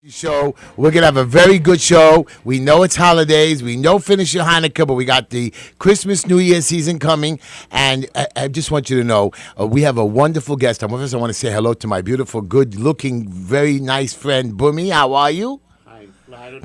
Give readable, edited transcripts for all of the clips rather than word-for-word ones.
Show. We're gonna have a very good show. We know it's holidays. We know finish your Hanukkah, but we got the Christmas, New Year season coming. And I just want you to know we have a wonderful guest. First, I want to say hello to my beautiful, good-looking, very nice friend Bumi. How are you?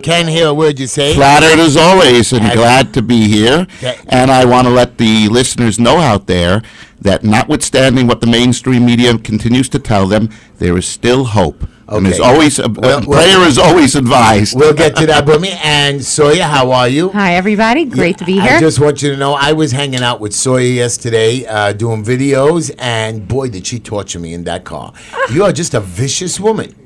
Can't hear a word you say. Flattered as always, and glad to be here. And I want to let the listeners know out there that notwithstanding what the mainstream media continues to tell them, there is still hope. Okay. And there's always prayer is always advised. We'll get to that, Bumi. And Soya, how are you? Hi, everybody. Great to be here. I just want you to know I was hanging out with Soya yesterday, doing videos, and boy, did she torture me in that car. You are just a vicious woman.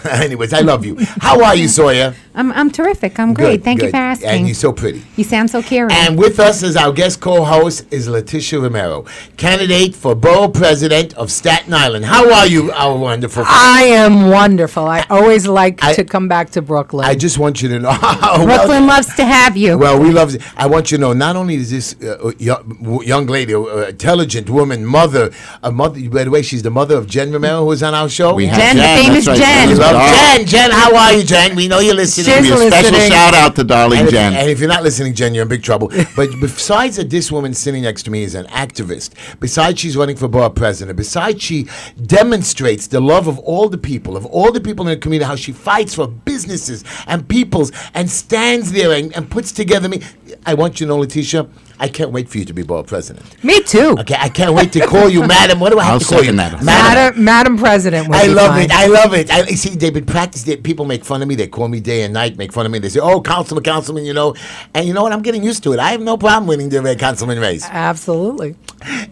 Anyways, I love you. How are you, Soya? I'm terrific. I'm great. Thank you for asking. And you're so pretty. You sound so caring. And with us as our guest co-host is Leticia Remauro, candidate for Borough President of Staten Island. How are you, our wonderful friend? I am wonderful. I always like to come back to Brooklyn. I just want you to know. Brooklyn loves to have you. Well, we love. I want you to know. Not only is this young lady, intelligent woman, mother. By the way, she's the mother of Jen Remauro, who was on our show. We have Jen, the famous Jen. We love Jen, how are you, Jen? We know you're listening. Give me a special shout out to darling Jen. And if you're not listening, Jen, you're in big trouble. But besides that, this woman sitting next to me is an activist. Besides she's running for borough president. Besides she demonstrates the love of all the people in the community, how she fights for businesses and peoples and stands there and puts together me. I want you to know, Leticia, I can't wait for you to be borough president. Me too. Okay, I can't wait to call you madam. What do I have to call you? Madam President. I love it. I see they've been practicing. People make fun of me. They call me day and night, make fun of me. They say, oh, councilman, you know. And you know what? I'm getting used to it. I have no problem winning the councilman race. Absolutely.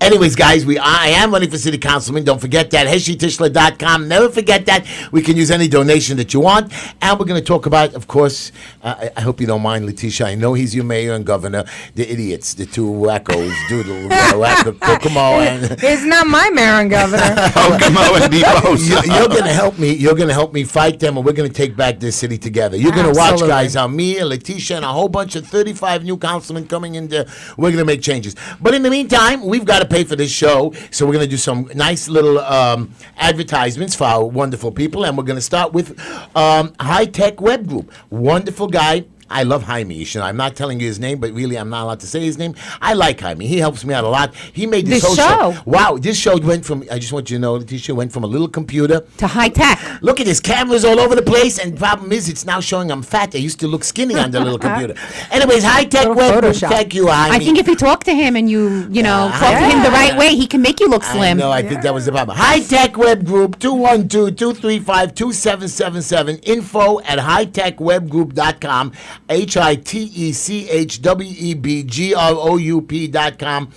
Anyways, guys, I am running for city councilman. Don't forget that. HeshyTishler.com. Never forget that. We can use any donation that you want. And we're going to talk about, of course, I hope you don't mind, Leticia. I know he's your mayor and governor. The idiots, the two wackos, Doodle, Kokomo, and it's not my mayor and governor. Kokomo and Depot. You're going to help me. You're going to help me fight them, and we're going to take back this city together. You're going to watch, guys, how me and Leticia and a whole bunch of 35 new councilmen coming in there. We're going to make changes. But in the meantime, we've got to pay for this show, so we're going to do some nice little advertisements for our wonderful people, and we're going to start with High Tech Web Group. Wonderful guy. I love Jaime. I'm not telling you his name, but really I'm not allowed to say his name. I like Jaime. He helps me out a lot. He made this whole show. Wow, this show went from, I just want you to know, Leticia, went from a little computer to high tech. Look at his cameras all over the place, and the problem is it's now showing I'm fat. I used to look skinny on the little computer. Anyways, High Tech Web Group. Thank you, Jaime. I think if you talk to him and you talk to him the right way, he can make you look slim. No, I think that was the problem. High Tech Web Group, 212-235-2777. Info at hightechwebgroup.com. HITECHWEBGROUP.com.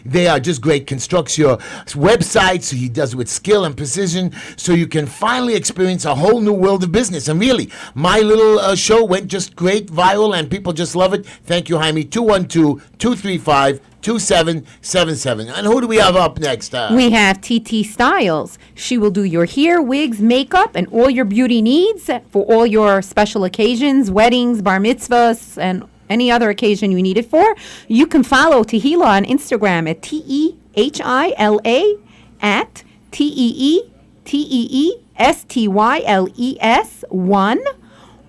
They are just great. Constructs your websites. He does it with skill and precision, so you can finally experience a whole new world of business. And really, my little show went just great, viral, and people just love it. Thank you, Jaime. 212-235-2777. And who do we have up next? We have TT Styles. She will do your hair, wigs, makeup, and all your beauty needs for all your special occasions, weddings, bar mitzvahs, and any other occasion you need it for. You can follow Tehila on Instagram at TEHILA at TEETEESTYLES1,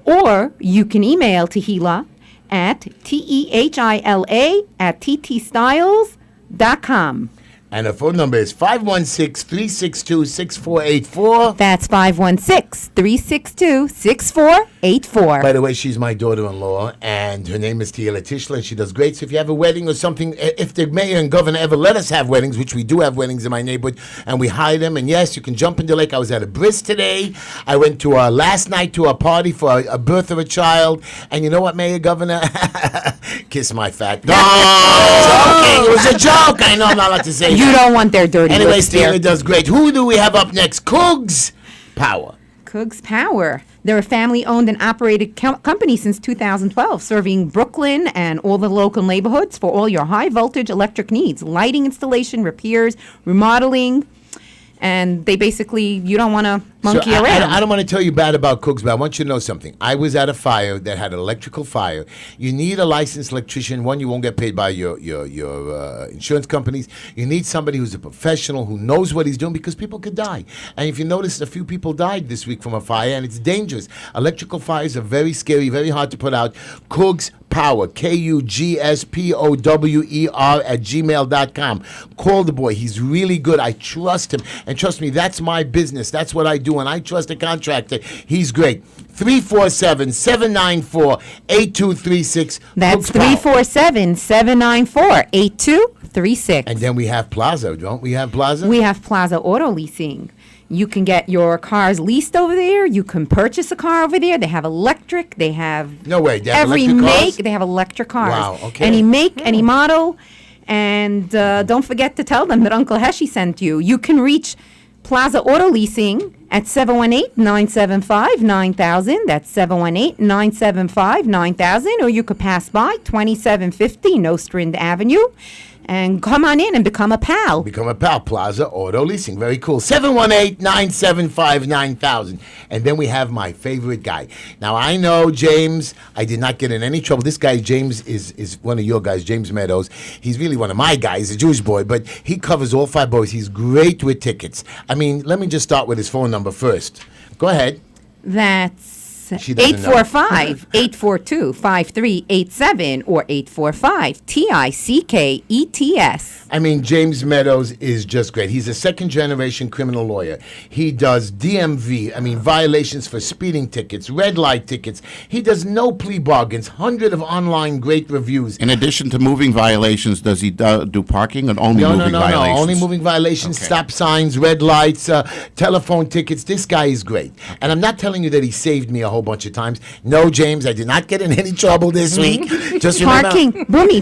or you can email Tehila at TEHILA at TTStyles.com. And the phone number is 516-362-6484. That's 516-362-6484. By the way, she's my daughter-in-law, and her name is Tia Leticia, and she does great. So if you have a wedding or something, if the mayor and governor ever let us have weddings, which we do have weddings in my neighborhood, and we hire them, and yes, you can jump in the lake. I was at a bris today. I went to last night to a party for a birth of a child, and you know what, mayor, governor? Kiss my fat. No! Joking. It was a joke. I know I'm not allowed to say You don't want their dirty Anyway, lips there. Tina does great. Who do we have up next? Cougs Power. Cougs Power. They're a family-owned and operated company since 2012, serving Brooklyn and all the local neighborhoods for all your high-voltage electric needs, lighting installation, repairs, remodeling. And they basically, you don't want to monkey So around. I don't want to tell you bad about cooks, but I want you to know something. I was at a fire that had an electrical fire. You need a licensed electrician. One, you won't get paid by your insurance companies. You need somebody who's a professional, who knows what he's doing, because people could die. And if you notice, a few people died this week from a fire, and it's dangerous. Electrical fires are very scary, very hard to put out. Kugs Power, KUGSPOWER @gmail.com. Call the boy. He's really good. I trust him. And trust me, that's my business. That's what I do. And I trust a contractor. He's great. 347-794-8236. That's Kugs Power. 347-794-8236. And then we have Plaza, don't we have Plaza? We have Plaza Auto Leasing. You can get your cars leased over there. You can purchase a car over there. They have electric. They have No way, they have every electric make. cars? They have electric cars. Wow, okay. Any make, any model. And don't forget to tell them that Uncle Heshy sent you. You can reach Plaza Auto Leasing at 718-975-9000. That's 718-975-9000. Or you could pass by 2750 Nostrand Avenue and come on in and become a pal. Become a pal. Plaza Auto Leasing. Very cool. 718-975-9000. And then we have my favorite guy. Now, I know, James, I did not get in any trouble. This guy, James, is one of your guys, James Meadows. He's really one of my guys, a Jewish boy, but he covers all 5 boroughs. He's great with tickets. I mean, let me just start with his phone number first. Go ahead. That's She doesn't know. 845-842-5387 or 845-TICKETS. I mean, James Meadows is just great. He's a second-generation criminal lawyer. He does DMV, violations for speeding tickets, red light tickets. He does no plea bargains, 100 of online great reviews. In addition to moving violations, does he do parking or only No, moving violations? only moving violations, Okay. stop signs, red lights, telephone tickets. This guy is great. And I'm not telling you that he saved me a whole bunch of times. No, James, I did not get in any trouble this week. Just remember.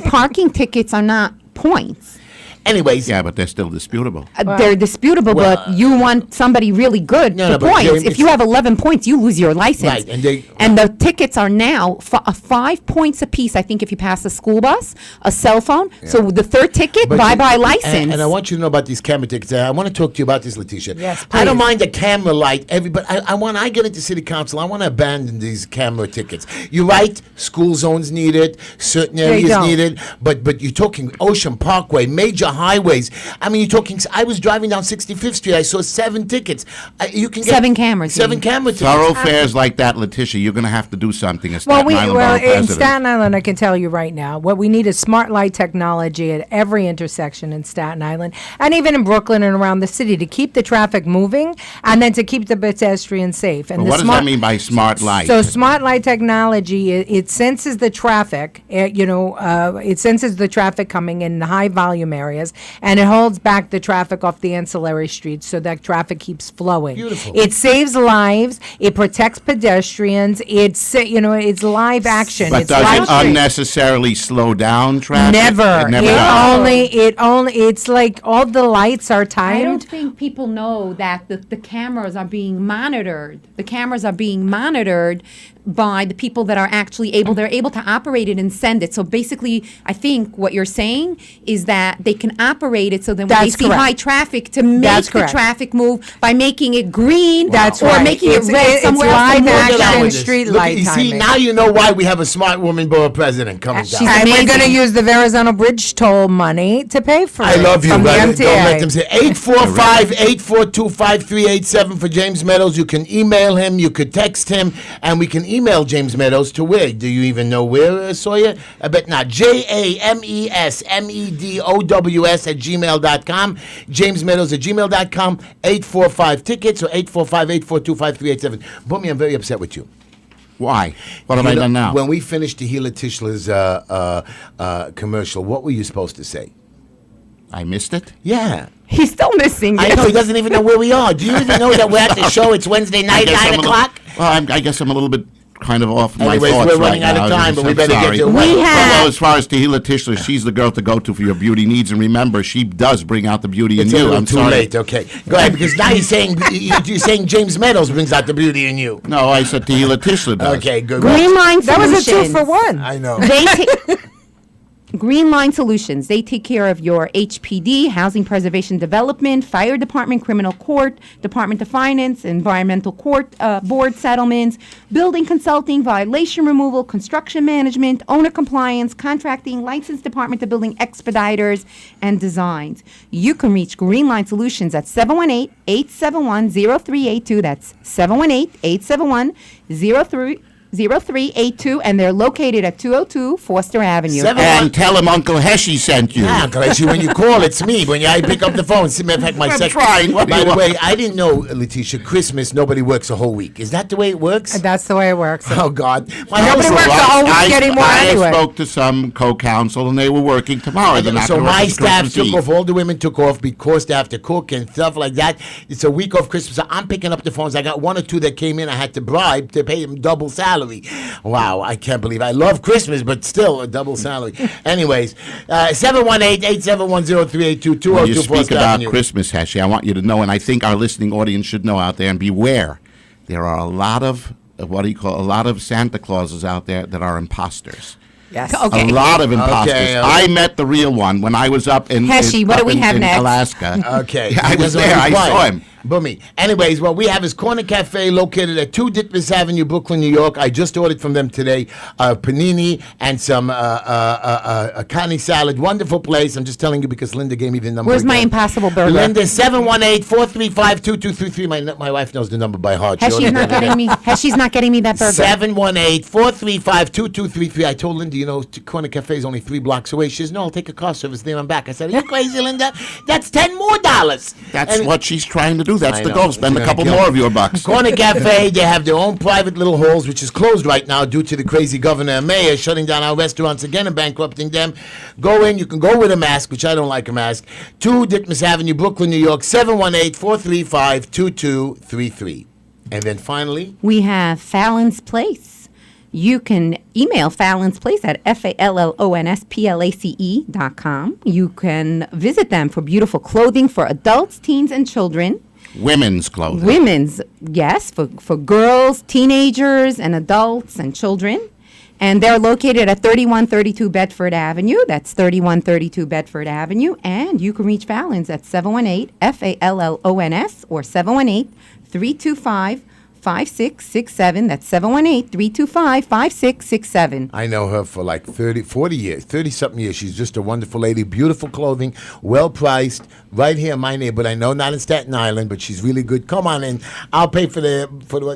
Parking tickets are not points. Anyways, Yeah, but they're still disputable. They're disputable, but you want somebody really good No, for no, but points. James, If you have 11 points, you lose your license. Right, and the tickets are now 5 points apiece, I think, if you pass a school bus, a cell phone. So the third ticket, But bye-bye you- license. And I want you to know about these camera tickets. I want to talk to you about this, Leticia. Yes, I don't please. mind the camera light. But I get into city council, I want to abandon these camera tickets. You're right. School zones need it. Certain areas don't. need it. But you're talking Ocean Parkway, major highways. I mean, you're talking. I was driving down 65th Street. I saw 7 tickets. You can get 7 cameras, 7 you mean. camera tickets. Thoroughfares like that, Leticia, you're going to have to do something as Well, Staten Island Borough in president. Staten Island, I can tell you right now, what we need is smart light technology at every intersection in Staten Island, and even in Brooklyn and around the city, to keep the traffic moving and then to keep the pedestrians safe. And Well, the what does that mean by smart light? So smart light technology, it senses the traffic. It senses the traffic coming in high volume areas, and it holds back the traffic off the ancillary streets so that traffic keeps flowing. Beautiful. It saves lives. It protects pedestrians. It's live action. But it's does live it stream. unnecessarily slow down traffic? Never. It never It does. only. It's like all the lights are I don't timed. think people know that the cameras are being monitored. The cameras are being monitored by the people that are actually they're able to operate it and send it. So basically, I think what you're saying is that they can operate it so then when That's they see correct. high traffic to make That's the correct. traffic move by making it green That's or right. making It's- it red it's somewhere else. live to move action. it Get on out. with this. Street Look, light you see, timing. now you know why we have a smart woman borough president coming She's down. And we're amazing. going to use the Verrazano Bridge toll money to pay for I it. love you, from the brother. MTA. Don't let them say 845-842-5387 for James Meadows. You can email him, you could text him, and we can email James Meadows to where? Do you even know where, Sawyer? I bet not. JamesMedows @gmail.com. James Meadows @gmail.com. 845-tickets or 845-842-5387. Boomy, I'm very upset with you. Why? What have I done now? When we finished the Gila Tischler's commercial, what were you supposed to say? I missed it? Yeah. He's still missing I it. know, he doesn't even know where we are. Do you even know that we're at the show? It's Wednesday night, 9 o'clock? I guess I'm a little bit kind of off my Anyways, thoughts we're right running out of now. time, but we I'm better get sorry. to it. Well, as far as Tahila Tischler, she's the girl to go to for your beauty needs, and remember, she does bring out the beauty in It's a you. little I'm too sorry. late. Okay, go ahead, because now you're saying James Meadows brings out the beauty in you. No, I said Tahila Tischler does. Okay, good. Green Line That was a Solutions. 2-for-1. I know. They ta- Green Line Solutions. They take care of your HPD, Housing Preservation Development, Fire Department, Criminal Court, Department of Finance, Environmental Court, Board settlements, building consulting, violation removal, construction management, owner compliance, contracting, License Department of Building expediters, and designs. You can reach Green Line Solutions at 718-871-0382. That's 718-871-0382, and they're located at 202 Foster Avenue. And tell him Uncle Heshy sent you. Yeah, Uncle Heshy, when you call, it's me. When I pick up the phone, see, matter of fact, my I'm second. trying. What do By you the want? way, I didn't know, Leticia, Christmas, nobody works a whole week. Is that the way it works? That's the way it works. Oh, God. My Nobody house- works a whole week anymore I anyway. spoke to some co-counsel, and they were working tomorrow. They're not So gonna work my on staff Christmas took Eve. off, all the women took off because they have to cook and stuff like that. It's a week of Christmas. So I'm picking up the phones. I got one or two that came in. I had to bribe to pay them double salary. Wow, I can't believe. I love Christmas, but still a double salary. Anyways, 718-871-0382, When you 202 speak Foster about Avenue. Christmas, Heshy, I want you to know, and I think our listening audience should know out there, and beware, there are a lot of Santa Clauses out there that are imposters. Yes. Okay. A lot of imposters. Okay. I met the real one when I was up in Heshy, what do we have in next? Alaska. Okay. Yeah, I He was doesn't there. wanna I be quiet. saw him. Boomy. Anyways, what we have is Corner Cafe located at 2 Ditmas Avenue, Brooklyn, New York. I just ordered from them today panini and some a canny salad. Wonderful place. I'm just telling you because Linda gave me the number. Where's my again. Impossible Burger? Linda, 718-435-2233. My wife knows the number by heart. She Heshy's ordered not it today. getting me. Heshy's not getting me that burger. 718-435-2233. I told Linda, Corner Cafe is only 3 blocks away. She says, no, I'll take a car service there and back. I said, are you crazy, Linda? That's $10 more. That's And- what she's trying to do. That's I the know. goal. Spend a She's couple gonna more kill of your bucks. Corner Cafe, they have their own private little halls, which is closed right now due to the crazy governor and mayor shutting down our restaurants again and bankrupting them. Go in, you can go with a mask, which I don't like a mask. 2 Ditmas Avenue, Brooklyn, New York, 718-435-2233. And then finally, We have Fallon's Place. You can email Fallon's Place at FALLONSPLACE.com. You can visit them for beautiful clothing for adults, teens, and children. Women's clothing. Women's, yes, for girls, teenagers, and adults and children. And they're located at 3132 Bedford Avenue. That's 3132 Bedford Avenue. And you can reach Fallon's at 718-FALLONS or 718-325-5667. That's 718-325-5667. I know her for like 40 years, 30-something years. She's just a wonderful lady, beautiful clothing, well-priced, right here in my neighborhood. I know not in Staten Island, but she's really good. Come on in. I'll pay for the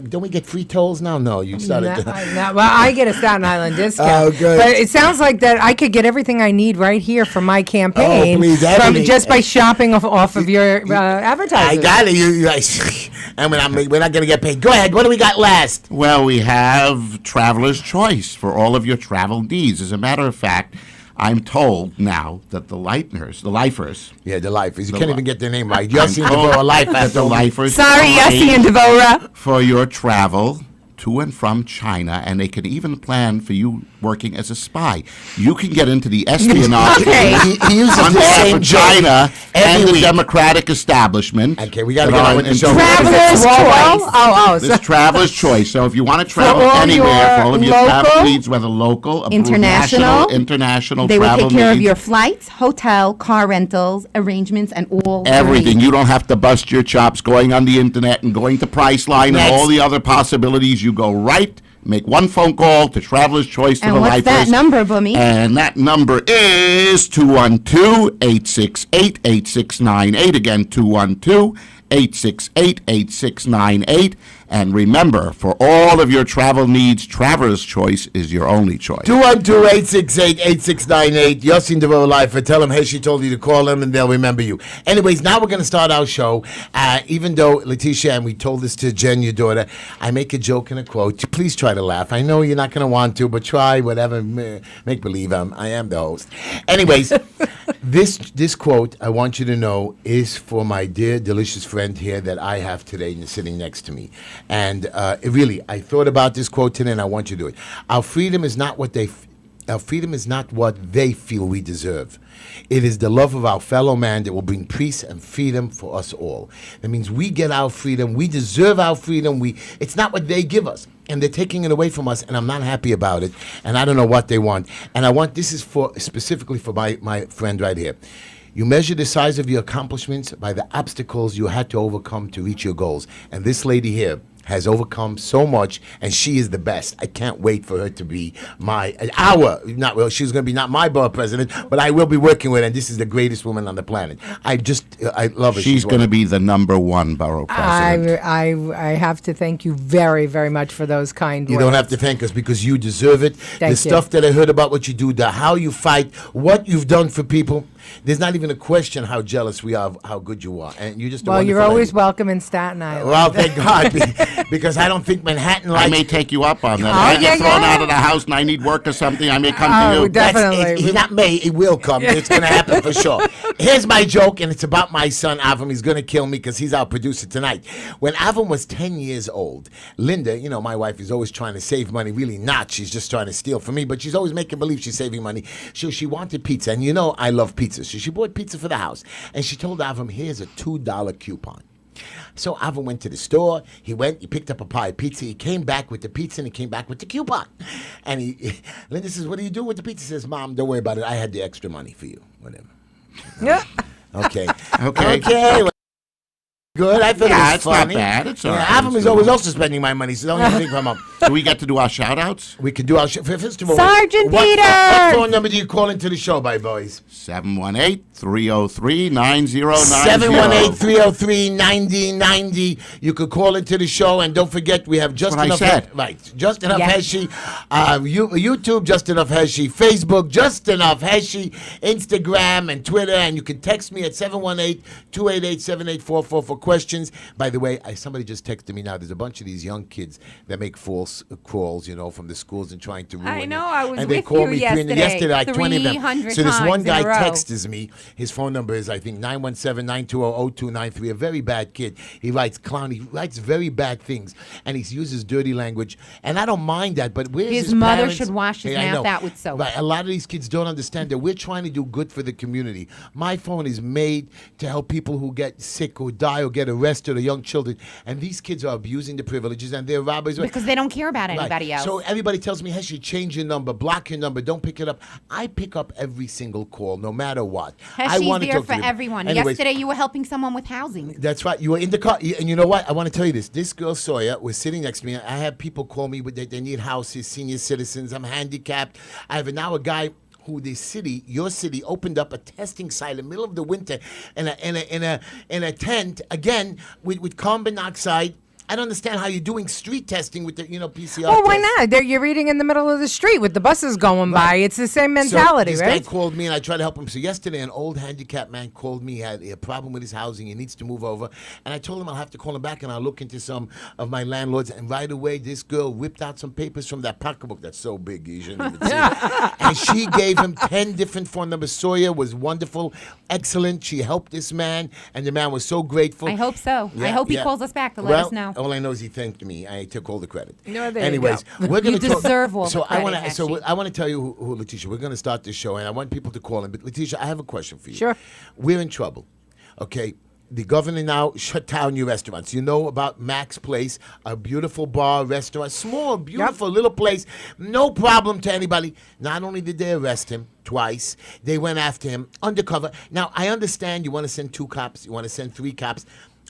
don't we get free tolls now? No, you started. Well, I get a Staten Island discount. Oh, good. But it sounds like that I could get everything I need right here for my campaign. Oh, please, from everything. just by shopping off of your advertising. I got it. And we're not going to get paid. Go ahead. What do we got last? Well, we have Traveler's Choice for all of your travel needs. As a matter of fact, I'm told now that the lifers, Yeah, the Lifers. You can't li- even get their name right. I'm Yossi told Devora Life that the lifers Sorry, are Yossi and Devora. for your travel to and from China, and they can even plan for you working as a spy. You can get into the espionage Okay. He uses on the behalf same of joke China every and the week. Democratic establishment. Okay, we gotta that get are on with the in- show. Traveler's Choice. This traveler's choice. So if you want to travel all anywhere your for all of your travel local, needs, whether local, approved international, international They will travel take care of needs, your flights, hotel, car rentals, arrangements, and all your everything. needs. You don't have to bust your chops going on the internet and going to Priceline and Next. all the other possibilities. You go right, make one phone call to Traveler's Choice to And the what's that Lifers. number, Boomy? And that number is 212-868-8698. Again, 212-868-8698. And remember, for all of your travel needs, Traveler's Choice is your only choice. 212-868-8698. Yossi and Devora Life. Tell them Heshy told you to call them, and they'll remember you. Anyways, now we're going to start our show. Even though, Leticia, and we told this to Jen, your daughter, I make a joke and a quote. Please try to laugh. I know you're not going to want to, but try, whatever. Make believe I am the host. Anyways, this quote, I want you to know, is for my dear, delicious friend here that I have today sitting next to me. And really, I thought about this quote today, and I want you to do it. Our freedom is not what they feel we deserve. It is the love of our fellow man that will bring peace and freedom for us all. That means we get our freedom. We deserve our freedom. It's not what they give us. and they're taking it away from us, and I'm not happy about it, and I don't know what they want. And this is specifically for my friend right here. You measure the size of your accomplishments by the obstacles you had to overcome to reach your goals. And this lady here has overcome so much, and she is the best. I can't wait for her to be she's going to be not my borough president, but I will be working with her, and this is the greatest woman on the planet. I love her. She's going to be the #1 borough president. I have to thank you very, very much for those kind words. You don't have to thank us because you deserve it. Thank you. Stuff that I heard about what you do, how you fight, what you've done for people. There's not even a question how jealous we are of how good you are. And you're just a you're wonderful always lady. welcome in Staten Island. Well, thank God, because I don't think Manhattan I likes... may take you up on that. Oh, If I get yeah, thrown yeah. out of the house and I need work or something, I may come to you. definitely. He not may, it will come. It's going to happen for sure. Here's my joke, and it's about my son, Avram. He's going to kill me because he's our producer tonight. When Avram was 10 years old, Linda, my wife is always trying to save money. Really not. She's just trying to steal from me, but she's always making believe she's saving money. So she wanted pizza, and I love pizza. So she bought pizza for the house, and she told Avram, here's a $2 coupon. So Avram went to the store. He picked up a pie of pizza. He came back with the pizza, and he came back with the coupon. And Linda says, what do you do with the pizza? He says, Mom, don't worry about it. I had the extra money for you. Whatever. Yeah. Okay. Okay. Good. I thought it was It's funny. not bad. It's all right. Avram It's is good. always also spending my money, so don't even think I'm up. Do we get to do our shout-outs? We can do our show. First of all, Sergeant what Peter! phone number do you call into the show by, boys? 718-303-9090. 718-303-9090. You could call into the show, and don't forget, we have Just what I Enough said. Right. Just Enough Yeah. Heshy. YouTube, Just Enough Heshy. Facebook, Just Enough Heshy. Instagram and Twitter. And you can text me at 718-288-7844 for questions. By the way, somebody just texted me now. There's a bunch of these young kids that make false calls, from the schools and trying to ruin I know, it. I was and they with call you me yesterday, like 20 of them. 300 So this one times guy in a row. texts me. His phone number is, I think, 917-920-0293. A very bad kid. He writes clown. He writes very bad things, and he uses dirty language. And I don't mind that, but where's His his mother parents? should wash his I mouth know. out with soap. Right. A lot of these kids don't understand that we're trying to do good for the community. My phone is made to help people who get sick or die or get arrested or young children. And these kids are abusing the privileges, and they're robbers. Because they don't care about anybody else. So everybody tells me, Heshy, change your number, block your number, don't pick it up. I pick up every single call, no matter what. I Heshy's want to there talk for to you. everyone. Anyways, Yesterday, you were helping someone with housing. that's right. You were in the car. And you know what? I want to tell you this. This girl, Sawyer, was sitting next to me. I have people call me, they need houses, senior citizens. I'm handicapped. I have now a guy who your city, opened up a testing site in the middle of the winter in a tent, again, with carbon monoxide. I don't understand how you're doing street testing with the, PCR. Well, why test. not? You're reading in the middle of the street with the buses going by. It's the same mentality, so this right? guy called me, and I tried to help him. So yesterday, an old handicapped man called me. He had a problem with his housing. He needs to move over. And I told him I'll have to call him back, and I'll look into some of my landlords. And right away, this girl whipped out some papers from that pocketbook that's so big you shouldn't even see it. And she gave him 10 different phone numbers. Sawyer was wonderful, excellent. She helped this man, and the man was so grateful. I hope so. I Yeah, hope he yeah. calls us back to let Well, us know. all I know is he thanked me. I took all the credit. No, there you Anyways, go. we're going You deserve all the So I credit, want to. So Heshy. I want to tell you who Leticia. We're going to start this show, and I want people to call in. But Leticia, I have a question for you. Sure. We're in trouble. Okay. The governor now shut down your restaurants. You know about Mac's Place, a beautiful bar, restaurant, small, beautiful little place, no problem to anybody. Not only did they arrest him twice, they went after him undercover. Now, I understand you want to send 2 cops, you want to send 3 cops.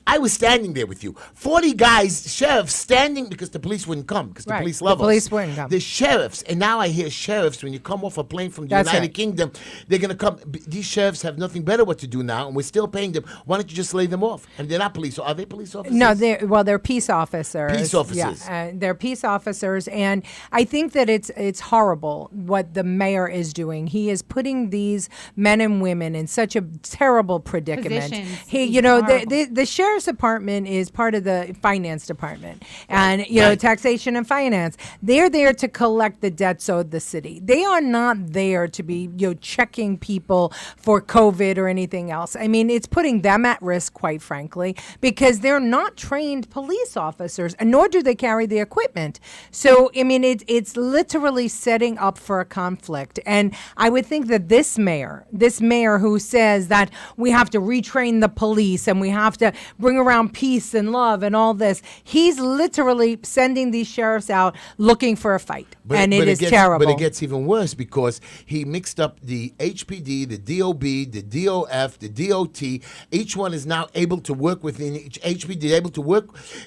I was standing there with you. 40 guys, sheriffs, standing because the police wouldn't come, because the Right. police The love us. police wouldn't come. The sheriffs, and now I hear sheriffs, when you come off a plane from the That's United right. Kingdom, they're going to come. These sheriffs have nothing better what to do now, and we're still paying them. Why don't you just lay them off? And they're not police. Are they police officers? No, they're peace officers. Peace officers. Yeah, they're peace officers, and I think that it's horrible what the mayor is doing. He is putting these men and women in such a terrible predicament. Positions. The sheriff's department is part of the finance department, and taxation and finance. They're there to collect the debts owed the city. They are not there to be checking people for COVID or anything else. I mean, it's putting them at risk, quite frankly, because they're not trained police officers, and nor do they carry the equipment. So, I mean, it's literally setting up for a conflict. And I would think that this mayor who says that we have to retrain the police and we have to bring around peace and love and all this. He's literally sending these sheriffs out looking for a fight. And it is terrible. But it gets even worse because he mixed up the HPD, the DOB, the DOF, the DOT. Each one is now able to work within each HPD.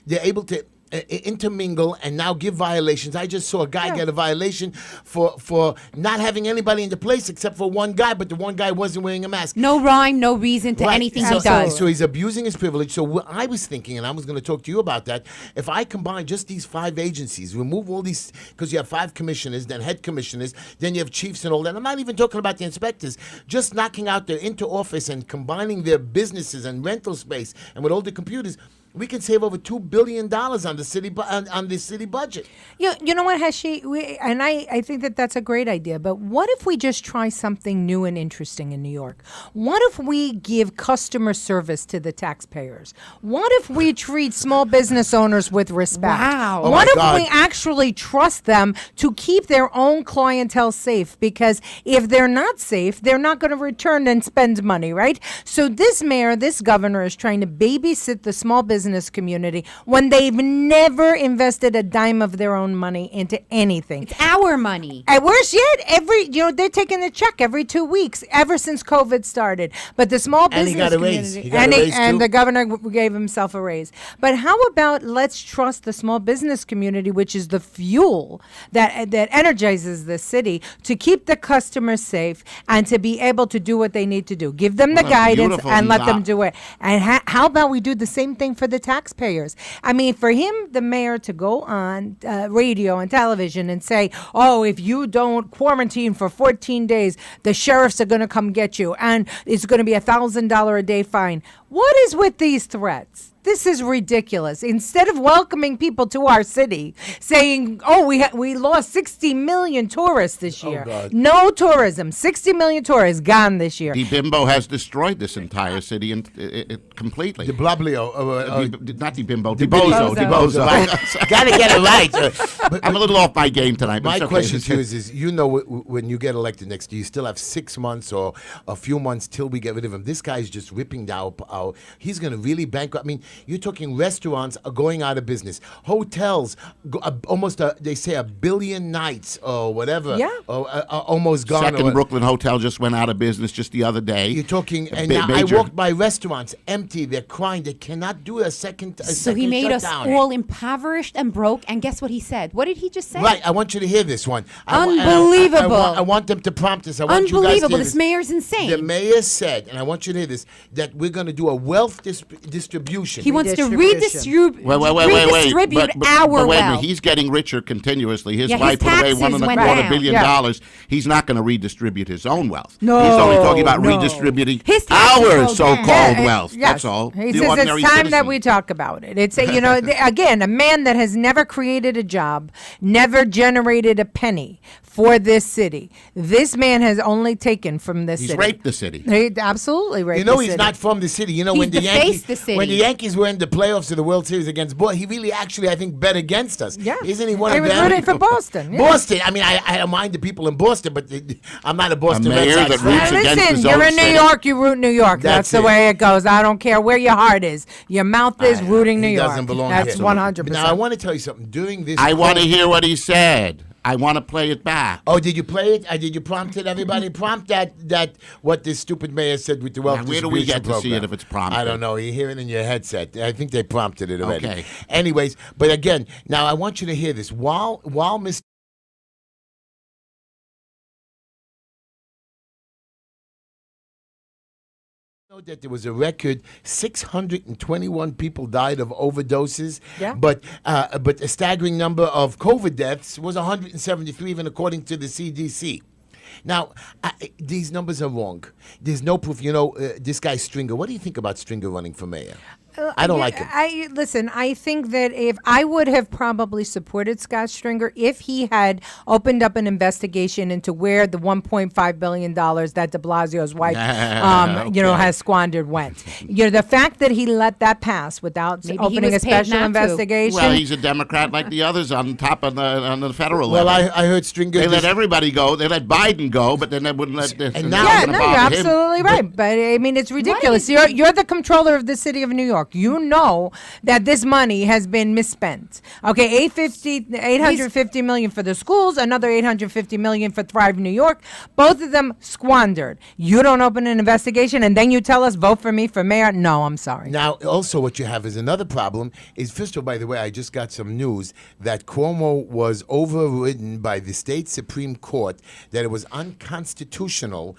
They're able to intermingle and now give violations. I just saw a guy get a violation for not having anybody in the place except for one guy, but the one guy wasn't wearing a mask. No rhyme, no reason to anything he does. So he's abusing his privilege. So I was thinking, and I was going to talk to you about that, if I combine just these 5 agencies, remove all these, because you have 5 commissioners, then head commissioners, then you have chiefs and all that. I'm not even talking about the inspectors. Just knocking out their inter-office and combining their businesses and rental space and with all the computers, we can save over $2 billion on the city on the city budget. You know what, Heshy? I think that's a great idea. But what if we just try something new and interesting in New York? What if we give customer service to the taxpayers? What if we treat small business owners with respect? Wow. Oh What my if God. we actually trust them to keep their own clientele safe? Because if they're not safe, they're not going to return and spend money, right? So this mayor, this governor is trying to babysit the small business community when they've never invested a dime of their own money into anything. It's our money. And worse yet, they're taking a check every 2 weeks ever since COVID started. But the small And business he got a raise. community, He got a raise and too. the governor gave himself a raise. But how about let's trust the small business community, which is the fuel that energizes the city, to keep the customers safe and to be able to do what they need to do. Give them the What a guidance beautiful and let them knock. do it. And how about we do the same thing for the taxpayers? I mean, for him, the mayor, to go on radio and television and say, oh, if you don't quarantine for 14 days, the sheriffs are going to come get you, and it's going to be $1,000 a day fine. What is with these threats? This is ridiculous. Instead of welcoming people to our city, saying, oh, we lost 60 million tourists this year. God. No tourism. 60 million tourists gone this year. The bimbo has destroyed this entire city completely. De Blablio. Not the bimbo, the Bozo. bozo. Gotta get it right. But I'm a little off my game tonight. But my it's okay. question to you is, when you get elected next year, you still have 6 months or a few months till we get rid of him. This guy's just ripping down he's going to really bankrupt. I mean, you're talking restaurants are going out of business. Hotels, they say 1 billion nights or whatever. Yeah. Almost gone. Second Brooklyn hotel just went out of business just the other day. You're talking, and Ba- now I major. walked by restaurants empty. They're crying. They cannot do a second. So he made us all impoverished and broke. And guess what he said? What did he just say? Right, I want you to hear this one. Unbelievable. I want them to prompt us. I want you guys to Unbelievable. hear This mayor's insane. The mayor said, and I want you to hear this, that we're going to do a wealth distribution. He wants to Redistribution. redistribute our wait a minute. wealth. He's getting richer continuously. His Yeah, his wife put away taxes $1.25 went down. billion. Yeah. He's not going to redistribute his own wealth. No, He's only talking about no. redistributing His taxes our go down. so-called Yeah, wealth. yes. That's all. He The says ordinary it's time that citizen. we talk about it. It's again, a man that has never created a job, never generated a penny for this city. This man has only taken from this He's city. raped the city. He absolutely raped You know the he's city. not from the city. You know He's when the the face Yankees, the city. when the Yankees were in the playoffs of the World Series against Boston, he really actually I think bet against us. Yeah. Isn't he one He of was them? rooting for Boston, yeah. Boston. I mean, I don't mind the people in Boston, but I'm not a Boston Red mayor Sox that fan. roots Now, against listen, his you're own in New city. York, you root New York. That's That's the it. way it goes. I don't care where your heart is. Your mouth is rooting New He York. doesn't belong That's here. 100%. Now I want to tell you something. During this, I want to hear what he said. I want to play it back. Oh, did you play it? Did you prompt it? Everybody prompt that what this stupid mayor said with the wealth Now, where do we distribution get to see program. it if it's prompted? I don't know. You hear it in your headset. I think they prompted it already. Okay. Anyways, but again, now I want you to hear this. While Mr. Know that there was a record 621 people died of overdoses. Yeah. But a staggering number of COVID deaths was 173, even according to the CDC. Now, these numbers are wrong. There's no proof. You know, this guy Stringer. What do you think about Stringer running for mayor? I don't like him. Listen, I think that if I would have probably supported Scott Stringer if he had opened up an investigation into where the $1.5 billion that de Blasio's wife, has squandered went. The fact that he let that pass without Maybe he opening a was paid special not to. investigation. Well, he's a Democrat like the others on top of the federal Well, level. I heard Stringer. They let just- everybody go. They let Biden go, but then they wouldn't let this. And now- yeah, gonna no, you're bother him. absolutely right. But I mean, it's ridiculous. Right. You're the controller of the city of New York. York, you know that this money has been misspent. Okay, 850 million for the schools, another 850 million for Thrive New York. Both of them squandered. You don't open an investigation and then you tell us vote for me for mayor? No, I'm sorry. Now, also what you have is another problem is, first of all, by the way, I just got some news that Cuomo was overridden by the state Supreme Court, that it was unconstitutional,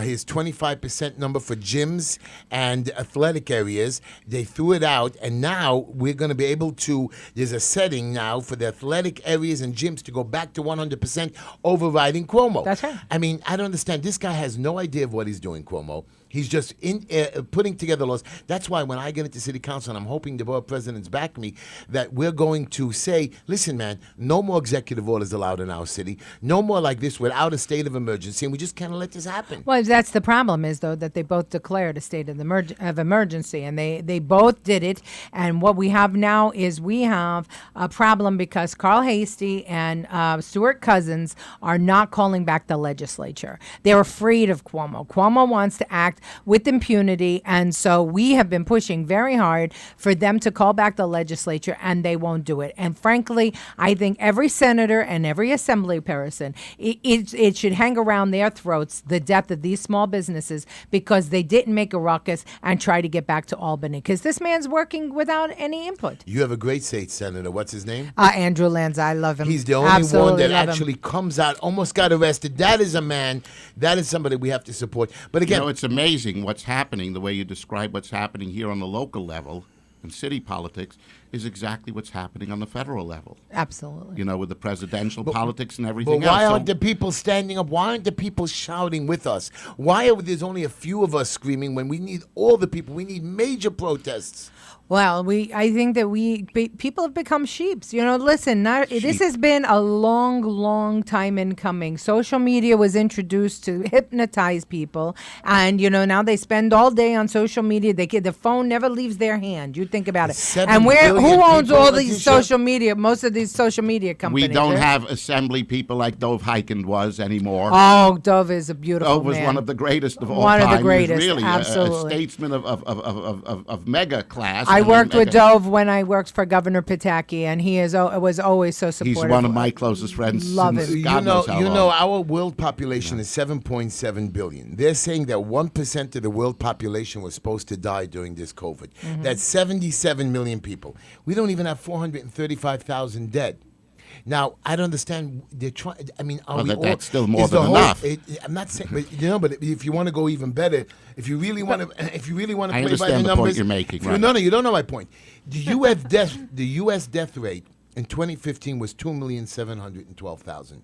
his 25% number for gyms and athletic areas. They threw it out, and now we're going to be able to, there's a setting now for the athletic areas and gyms to go back to 100%, overriding Cuomo. That's right. I mean, I don't understand. This guy has no idea of what he's doing, Cuomo. He's just putting together laws. That's why when I get into city council, and I'm hoping the borough presidents back me, that we're going to say, listen, man, no more executive orders allowed in our city. No more like this without a state of emergency. And we just can't let this happen. Well, that's the problem is, though, that they both declared a state of emergency, and they both did it. And what we have now is we have a problem because Carl Hasty and Stuart Cousins are not calling back the legislature. They're afraid of Cuomo. Cuomo wants to act with impunity, and so we have been pushing very hard for them to call back the legislature, and they won't do it. And frankly, I think every senator and every assembly person, it should hang around their throats the death of these small businesses because they didn't make a ruckus and try to get back to Albany, because this man's working without any input. You have a great state senator. What's his name? Andrew Lanza. I love him. He's the only Absolutely one that love him. actually comes out, almost got arrested. That is a man. That is somebody we have to support. But again, It's amazing what's happening. The way you describe what's happening here on the local level in city politics is exactly what's happening on the federal level. Absolutely. With the presidential politics and everything But why else. aren't the people standing up? Why aren't the people shouting with us? Why are there's only a few of us screaming when we need all the people? We need major protests. Well, I think that people have become sheeps. Listen, this has been a long, long time in coming. Social media was introduced to hypnotize people, and now they spend all day on social media. The phone never leaves their hand. You think about it. 7 And who billion owns people, all these Leticia? social media? Most of these social media companies. We don't right? have assembly people like Dove Hyken was anymore. Oh, Dove is a beautiful Dove was man. one of the greatest of all One time. of the He was greatest, really absolutely. a statesman of mega class. I and worked with mega- Dove when I worked for Governor Pataki, and he was always so supportive. He's one of my closest friends. Love since him. God knows how long. Our world population is 7.7 billion. They're saying that 1% of the world population was supposed to die during this COVID. Mm-hmm. That's 77 million people. We don't even have 435,000 dead. Now, I don't understand. They're trying. I mean, are Well, we all, that's still more is the than whole- enough. I'm not saying, but if you want to go even better, if you really want to play by the understand the numbers, point you're making, right. No, you don't know my point. The U.S. death rate in 2015 was 2,712,000.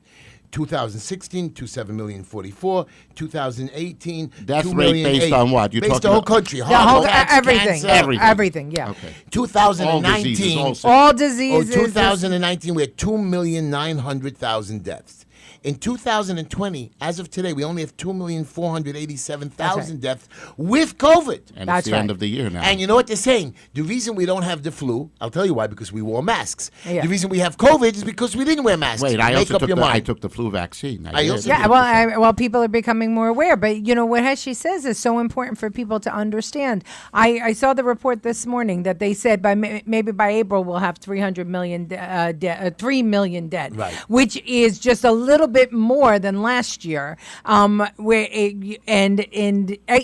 2016, 2,744,000. 2018, Death 2 rate million based eight. on what? You're Based talking the whole about- country. The Heart whole, attacks, everything, cancer. Everything. yeah. Okay. 2019. All diseases also. All Oh, diseases. 2019, we had 2,900,000 deaths. In 2020, as of today, we only have 2,487,000 deaths with COVID. And That's it's the right. end of the year now. And you know what they're saying? The reason we don't have the flu, I'll tell you why, because we wore masks. Yeah. The reason we have COVID is because we didn't wear masks. Wait, I Make also up took your the, I mind. took the flu vaccine. I did. also Yeah, did. well, people are becoming more aware. But what Heshy says is so important for people to understand. I saw the report this morning that they said maybe by April we'll have 3 million dead, Right. which is just a little bit more than last year.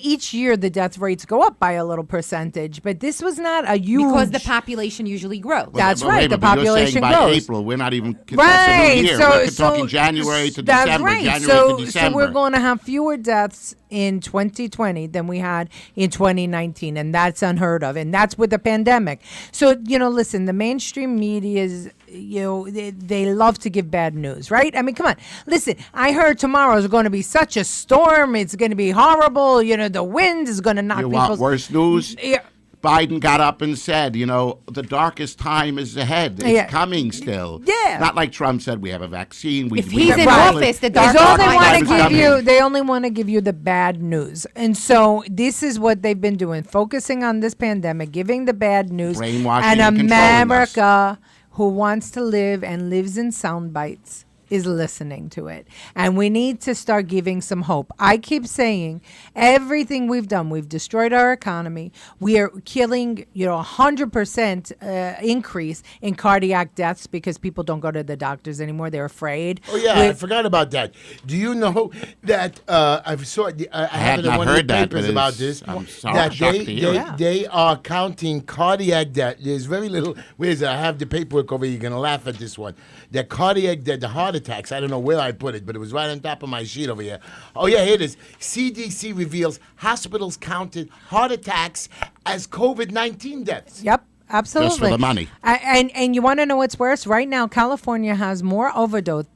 Each year the death rates go up by a little percentage, but this was not a huge. Because the population usually grows. That's But right, wait a the minute, you're saying population by grows. April, we're not even. That's a Right. new year. We're talking January to that's December. right. January so, to December. So we're going to have fewer deaths in 2020 than we had in 2019, and that's unheard of. And that's with the pandemic. So, listen, the mainstream media is, they love to give bad news, right? I mean, come on. Listen, I heard tomorrow is going to be such a storm. It's going to be horrible. The wind is going to knock You people's... want worse news? Yeah. Biden got up and said, the darkest time is ahead. It's Yeah. coming still. Yeah. Not like Trump said, we have a vaccine. If he's in Right. office, the Because dark all they time want is to give coming. you, they only want to give you the bad news, and so this is what they've been doing, focusing on this pandemic, giving the bad news, Brainwashing and and controlling us. America, who wants to live and lives in sound bites, is listening to it. And we need to start giving some hope. I keep saying everything we've done, we've destroyed our economy. We are killing, 100% increase in cardiac deaths because people don't go to the doctors anymore. They're afraid. Oh yeah, I forgot about that. Do you know that I have it in not one of the heard that, papers but about it's- this? I'm that shocked to hear it. they are counting cardiac death. There's very little. Where is it? I have the paperwork over here. You're gonna laugh at this one. The cardiac death, the heart attacks. I don't know where I put it, but it was right on top of my sheet over here. Oh yeah, here it is. CDC reveals hospitals counted heart attacks as COVID-19 deaths. Yep. Absolutely. Just for the money. And you want to know what's worse? Right now, California has more overdose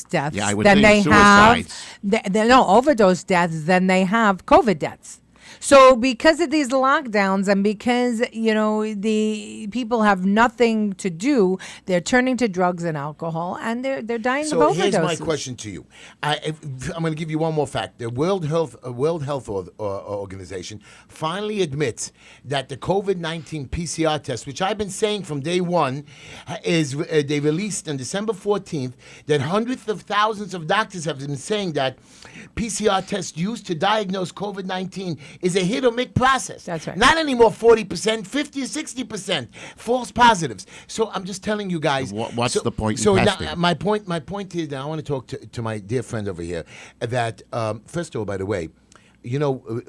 deaths Yeah, I would than think they have. suicides. Overdose deaths than they have COVID deaths. So because of these lockdowns and because, the people have nothing to do, they're turning to drugs and alcohol, and they're dying of overdoses. So here's my question to you. I'm going to give you one more fact. The World Health Organization finally admits that the COVID-19 PCR test, which I've been saying from day one, is they released on December 14th that hundreds of thousands of doctors have been saying that PCR tests used to diagnose COVID-19 is a hit or miss process. That's right. Not anymore 40%, 50 or 60% false positives. So I'm just telling you guys. What's the point in So testing? now, my point is that I want to talk to my dear friend over here that, first of all, by the way,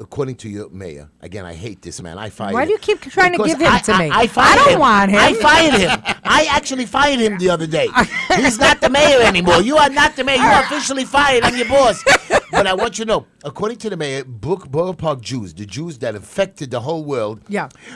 according to your mayor, again, I hate this man. I fired him. Why do you keep trying to Because give him to me? I fired I don't him. want him. I fired him. I actually fired him the other day. He's not the mayor anymore. You are not the mayor. You are officially fired. I'm your boss. But I want you to know, according to the mayor, Borough Park Jews, the Jews that affected the whole world,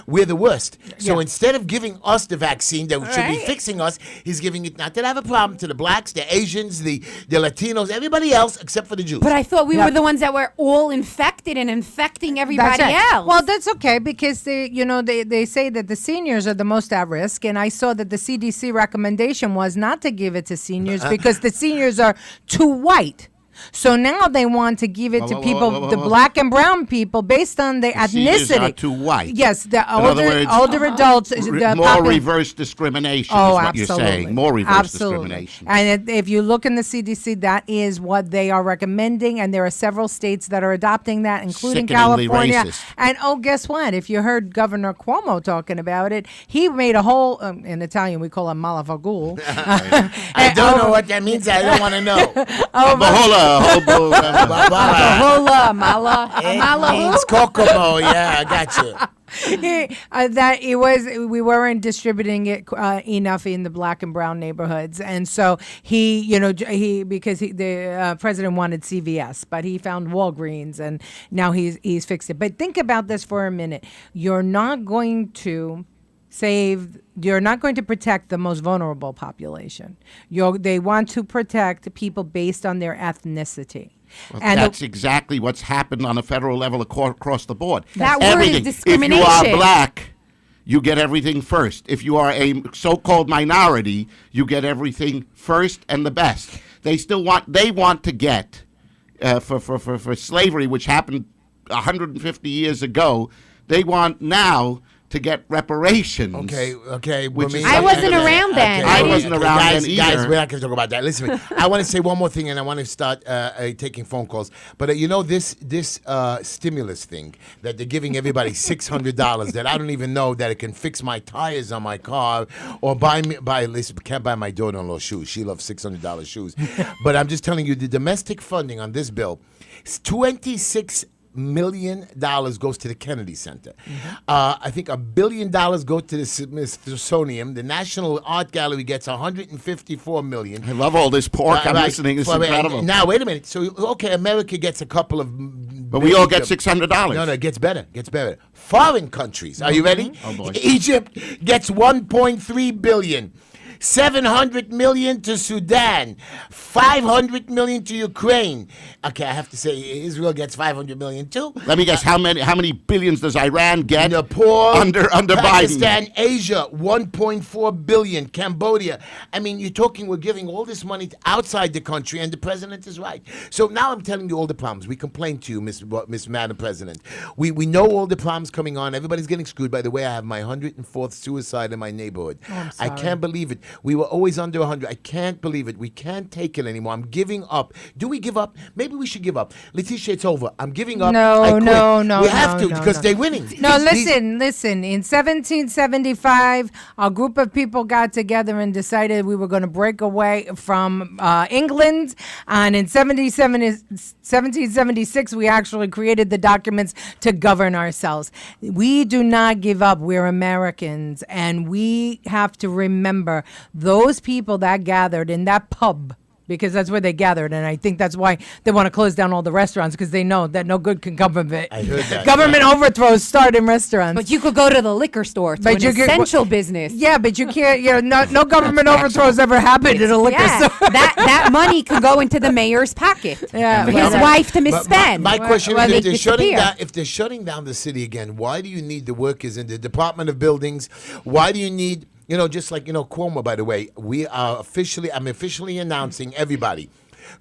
we're the worst. So Yeah. instead of giving us the vaccine that should be Right. fixing us, he's giving it, not that I have a problem, to the blacks, the Asians, the Latinos, everybody else except for the Jews. But I thought we Yeah. were the ones that were all infected and infecting everybody That's right. else. Well, that's okay because they say that the seniors are the most at risk, and I saw that the CDC recommendation was not to give it to seniors because the seniors are too white. So now they want to give it to people, the black and brown people, based on their Seniors ethnicity. are too white. Yes, the other words, older adults. More reverse discrimination is what you're saying. More reverse discrimination. And if you look in the CDC, that is what they are recommending, and there are several states that are adopting that, including Sickeningly California. racist. And guess what? If you heard Governor Cuomo talking about it, he made a whole, in Italian we call him malafagul. I don't know what that means. I don't want to know. Hola, mala, mala. It means Kokomo. Yeah, I got you. That it was, we weren't distributing it enough in the black and brown neighborhoods, and so the president wanted CVS, but he found Walgreens, and now he's fixed it. But think about this for a minute. You're not going to protect the most vulnerable population. They want to protect people based on their ethnicity. Well, And that's exactly what's happened on a federal level across the board. That word is Everything. discrimination. If you are black, you get everything first. If you are a so-called minority, you get everything first and the best. They want to get for slavery, which happened 150 years ago. They want now to get reparations. Okay. Which is I wasn't around then. I wasn't around guys, then Guys, either. we're not going to talk about that. Listen to me. I want to say one more thing, and I want to start taking phone calls. But this stimulus thing that they're giving everybody $600 that I don't even know that it can fix my tires on my car or can't buy my daughter-in-law shoes. She loves $600 shoes. But I'm just telling you, the domestic funding on this bill is $26 million goes to the Kennedy Center. I think $1 billion goes to the Smithsonian. The National Art Gallery gets $154 million. I love all this pork. I'm listening. It's incredible. Now wait a minute. So America gets a couple of, But we all get $600. No, it gets better. Foreign countries. Are you ready? Oh boy. Egypt gets $1.3 billion. $700 million to Sudan, $500 million to Ukraine. Okay, I have to say Israel gets $500 million too. Let me guess, how many billions does Iran get? Nepal, under Pakistan, Biden? Asia, $1.4 billion. Cambodia. I mean, you're talking. We're giving all this money to outside the country, and the president is right. So now I'm telling you all the problems. We complain to you, Miss Madam President. We know all the problems coming on. Everybody's getting screwed. By the way, I have my 104th suicide in my neighborhood. I'm I sorry. can't believe it. We were always under 100. I can't believe it. We can't take it anymore. I'm giving up. Do we give up? Maybe we should give up. Leticia, it's over. I'm giving up. No, I quit. no, We have no, to no, because no. they're winning. No, These- listen. In 1775, a group of people got together and decided we were going to break away from England. And in 1776, we actually created the documents to govern ourselves. We do not give up. We're Americans. And we have to remember those people that gathered in that pub, because that's where they gathered, and I think that's why they want to close down all the restaurants, because they know that no good can come from it. I heard that. Government overthrows start in restaurants. But you could go to the liquor store. It's an essential business. Yeah, but you can't. No government overthrows ever happened in a liquor Yeah, store. that money could go into the mayor's pocket Yeah, for well, his wife to misspend. My question Well, is, they if disappear. they're shutting down the city again, why do you need the workers in the Department of Buildings? Why do you need, just like, Cuomo, by the way, I'm officially announcing, everybody,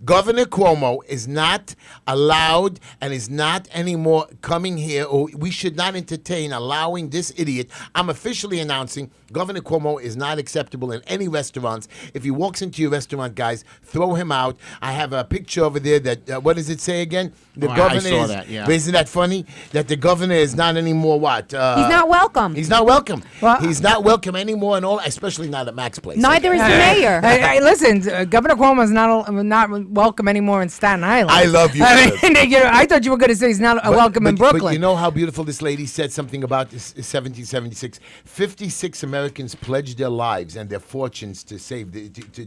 Governor Cuomo is not allowed and is not anymore coming here, or we should not entertain allowing this idiot. I'm officially announcing Governor Cuomo is not acceptable in any restaurants. If he walks into your restaurant, guys, throw him out. I have a picture over there that, what does it say again? The I saw that, yeah. Isn't that funny? That the governor is not anymore what? He's not welcome. He's not welcome. Well, He's not welcome anymore, and all, especially not at Mac's place. Neither is the mayor. Hey, listen, Governor Cuomo is not welcome anymore in Staten Island. I love you, I sir. mean, I thought you were going to say he's not welcome in Brooklyn. But you know how beautiful this lady said something about this 1776. 56 Americans pledged their lives and their fortunes to save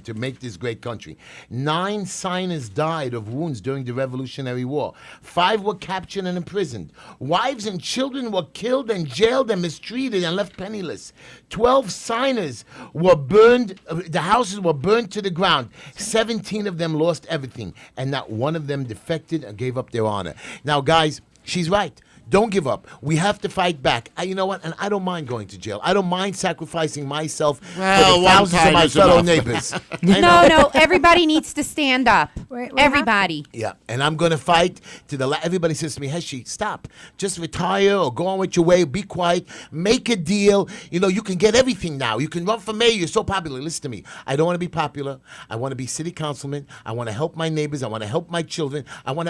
to make this great country. 9 signers died of wounds during the Revolutionary War. 5 were captured and imprisoned. Wives and children were killed and jailed and mistreated and left penniless. 12 signers were burned. The houses were burned to the ground. 17 of them lost everything, and not one of them defected and gave up their honor. Now, guys, she's right. Don't give up. We have to fight back. You know what? And I don't mind going to jail. I don't mind sacrificing myself for Well, the one thousands of time my is fellow enough. neighbors. I know. No, everybody needs to stand up. Wait, Everybody. Yeah, and I'm going to fight to the everybody says to me, Heshy, stop. Just retire or go on with your way. Be quiet. Make a deal. You can get everything now. You can run for mayor. You're so popular. Listen to me. I don't want to be popular. I want to be city councilman. I want to help my neighbors. I want to help my children.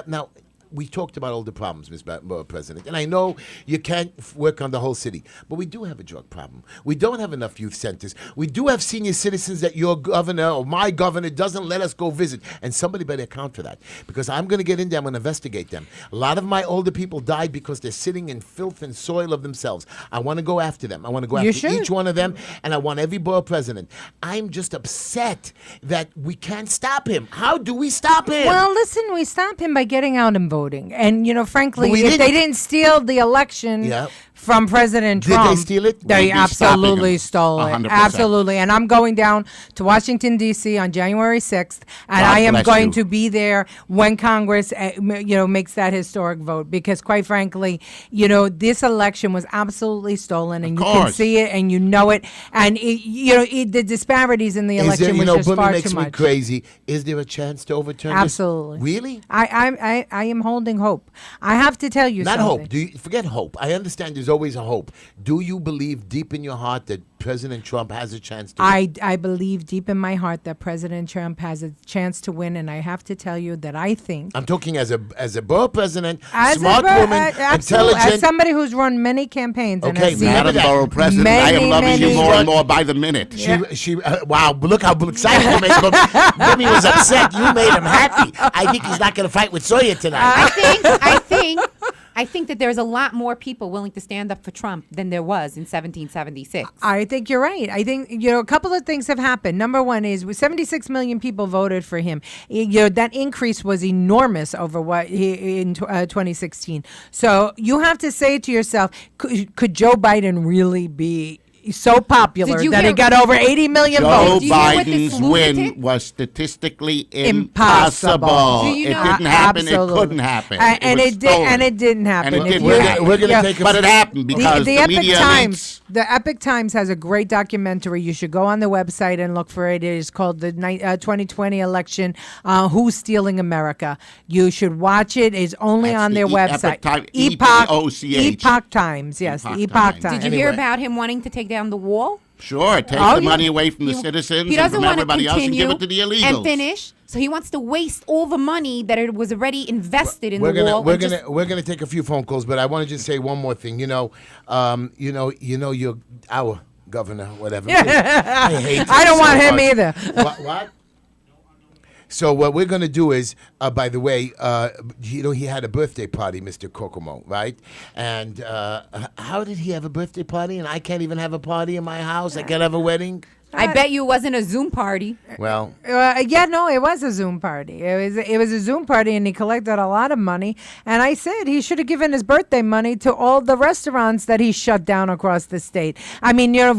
Now, we talked about all the problems, Mr. President, and I know you can't work on the whole city, but we do have a drug problem. We don't have enough youth centers. We do have senior citizens that your governor or my governor doesn't let us go visit, and somebody better account for that, because I'm going to get in there, I'm going to investigate them. A lot of my older people died because they're sitting in filth and soil of themselves. I want to go after them. I want to go You after should. each one of them, and I want every borough president. I'm just upset that we can't stop him. How do we stop him? Well, listen, we stopped him by getting out and voting. And, frankly, But we if they didn't. didn't steal the election Yeah. from President Did they Trump. steal it? They We'd be stopping absolutely him. stole it. 100%. Absolutely. And I'm going down to Washington, D.C. on January 6th. And God I am bless going you. to be there when Congress, makes that historic vote. Because, quite frankly, this election was absolutely stolen. And Of you can course. see it and you know it. And, the disparities in the election was just Boomy far makes too me much. crazy. Is there a chance to overturn this? Absolutely. Really? I am holding hope. I have to tell you Not something. hope. Forget hope. I understand there's always a hope. Do you believe deep in your heart that President Trump has a chance to win? I believe deep in my heart that President Trump has a chance to win, and I have to tell you that I think, I'm talking as a borough president, as smart woman, absolutely, intelligent. as somebody who's run many campaigns, and Okay, has seen remember Madam that. Borough President, I am Many, loving you many- more and more by the minute. Wow, look how excited you made him. Boomy was upset. You made him happy. I think he's not going to fight with Sawyer tonight. I think that there's a lot more people willing to stand up for Trump than there was in 1776. I think you're right. I think, a couple of things have happened. Number one is 76 million people voted for him. That increase was enormous over what in 2016. So you have to say to yourself, could Joe Biden really be so popular Did you that he hear- got over 80 million Joe votes? Do you hear what this Biden's lunatic- win was statistically Impossible. impossible. Do you It know- didn't happen. Absolutely. It couldn't happen. And was it did, stolen. and it didn't happen. And it If didn't you- happen. We're gonna take a- But it happened because the, Epic media Times, elites. the Epic Times has a great documentary. You should go on the website and look for it. It is called the 2020 election. Who's Stealing America? You should watch it. It's only That's on the their Epic website. Time- Epoch EPOCH. Epoch Times. Yes, the Epoch Epoch Times. Times. Did you hear Anyway. about him wanting to take down the wall? Sure, take Oh, the yeah. money away from the citizens He and doesn't from want to everybody else and continue give it to the illegals. and finish. So he wants to waste all the money that it was already invested in We're the wall. we're gonna take a few phone calls, but I want to just say one more thing. You're our governor, whatever. I hate him I don't so want him much. either. What? So what we're going to do is, by the way, he had a birthday party, Mr. Kokomo, right? And how did he have a birthday party? And I can't even have a party in my house. I can't have a wedding. I bet you it wasn't a Zoom party. Well, It was a Zoom party. It was a Zoom party, and he collected a lot of money. And I said he should have given his birthday money to all the restaurants that he shut down across the state. I mean, you're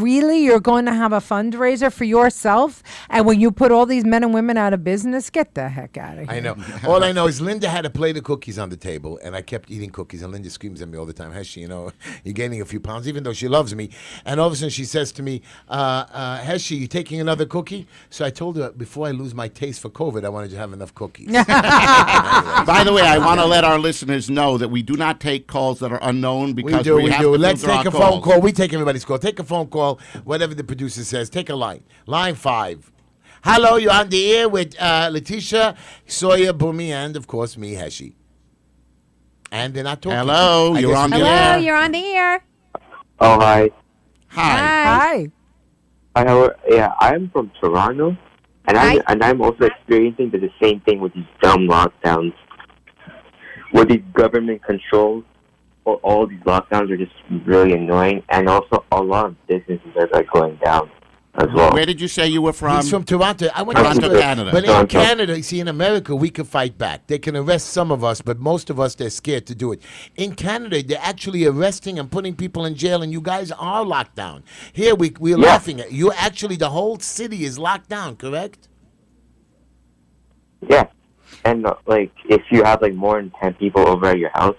going to have a fundraiser for yourself, and when you put all these men and women out of business, get the heck out of here. I know. All I know is Linda had a plate of cookies on the table, and I kept eating cookies. And Linda screams at me all the time, Heshy, you're gaining a few pounds, even though she loves me. And all of a sudden she says to me, Heshy, you taking another cookie? So I told her, before I lose my taste for COVID, I wanted to have enough cookies. By the way, I want to let our listeners know that we do not take calls that are unknown because We have do. to Let's filter take a our phone calls. call. We take everybody's call. Take a phone call. Whatever the producer says. Take a line. Line 5. Hello, you're on the air with Leticia, Sawyer, Bumi, and of course me, Heshy. And they're not talking. Hello, I you're guess on the we- Hello, air. you're on the air. Oh, hi. Hi. Hi. I'm from Toronto, and Hi. I'm also experiencing the same thing with these dumb lockdowns. With these government controls, all these lockdowns are just really annoying, and also a lot of businesses are going down as well. Where did you say you were from? He's from Toronto. I went Toronto, to Canada. But in Toronto. Canada, you see, in America, we can fight back. They can arrest some of us, but most of us, they're scared to do it. In Canada, they're actually arresting and putting people in jail, and you guys are locked down. Here, we're laughing at you. Actually, the whole city is locked down, correct? Yeah, and if you have more than 10 people over at your house,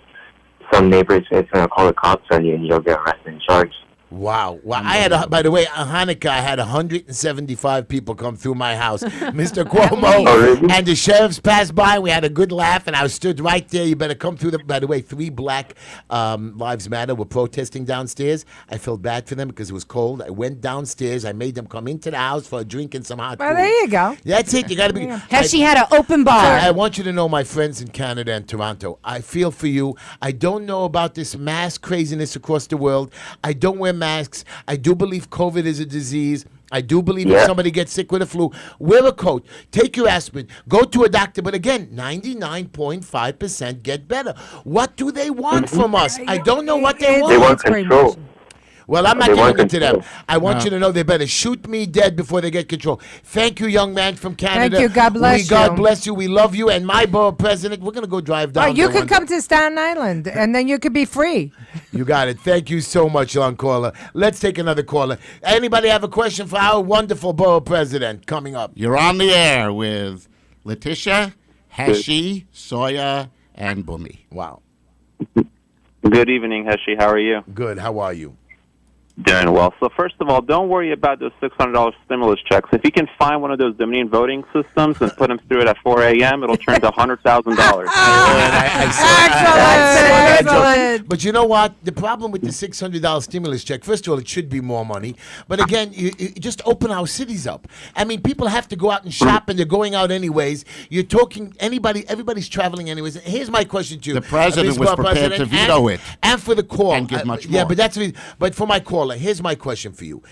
some neighbors is gonna call the cops on you, and you'll get arrested and charged. Wow. Well, by the way, on Hanukkah, I had 175 people come through my house. Mr. Cuomo Oh, really? and the sheriffs passed by. We had a good laugh, and I stood right there. You better come through. By the way, 3 Black Lives Matter were protesting downstairs. I felt bad for them because it was cold. I went downstairs. I made them come into the house for a drink and some hot Well, food. there you go. That's it. You got to be. Heshy had an open bar. I want you to know, my friends in Canada and Toronto, I feel for you. I don't know about this mass craziness across the world. I don't wear masks. I do believe COVID is a disease. I do believe if Yeah. somebody gets sick with a flu, wear a coat, take your aspirin, go to a doctor. But again, 99.5% get better. What do they want from us? I don't know what they They want. They want It's great control. motion. Well, I'm not They want giving it to them. control. I want you to know they better shoot me dead before they get control. Thank you, young man from Canada. you. God bless God you. bless you. We love you. And my borough president, we're going to go drive down. You there could one come day. to Staten Island, and then you could be free. You got it. Thank you so much, young caller. Let's take another caller. Anybody have a question for our wonderful borough president coming up? You're on the air with Leticia, Heshy, Sawyer, and Bumi. Wow. Good evening, Heshy. How are you? Good. How are you? Doing well. So first of all, don't worry about those $600 stimulus checks. If you can find one of those Dominion voting systems and put them through it at 4 a.m., it'll turn to $100,000. Excellent. But you know what? The problem with the $600 stimulus check, first of all, it should be more money. But again, you just open our cities up. I mean, people have to go out and shop, and they're going out anyways. You're talking, everybody's traveling anyways. Here's my question to you. The president Mr. was Borough prepared to veto it. And for the call. And give much Yeah, more. but that's but for my caller, here's my question for you.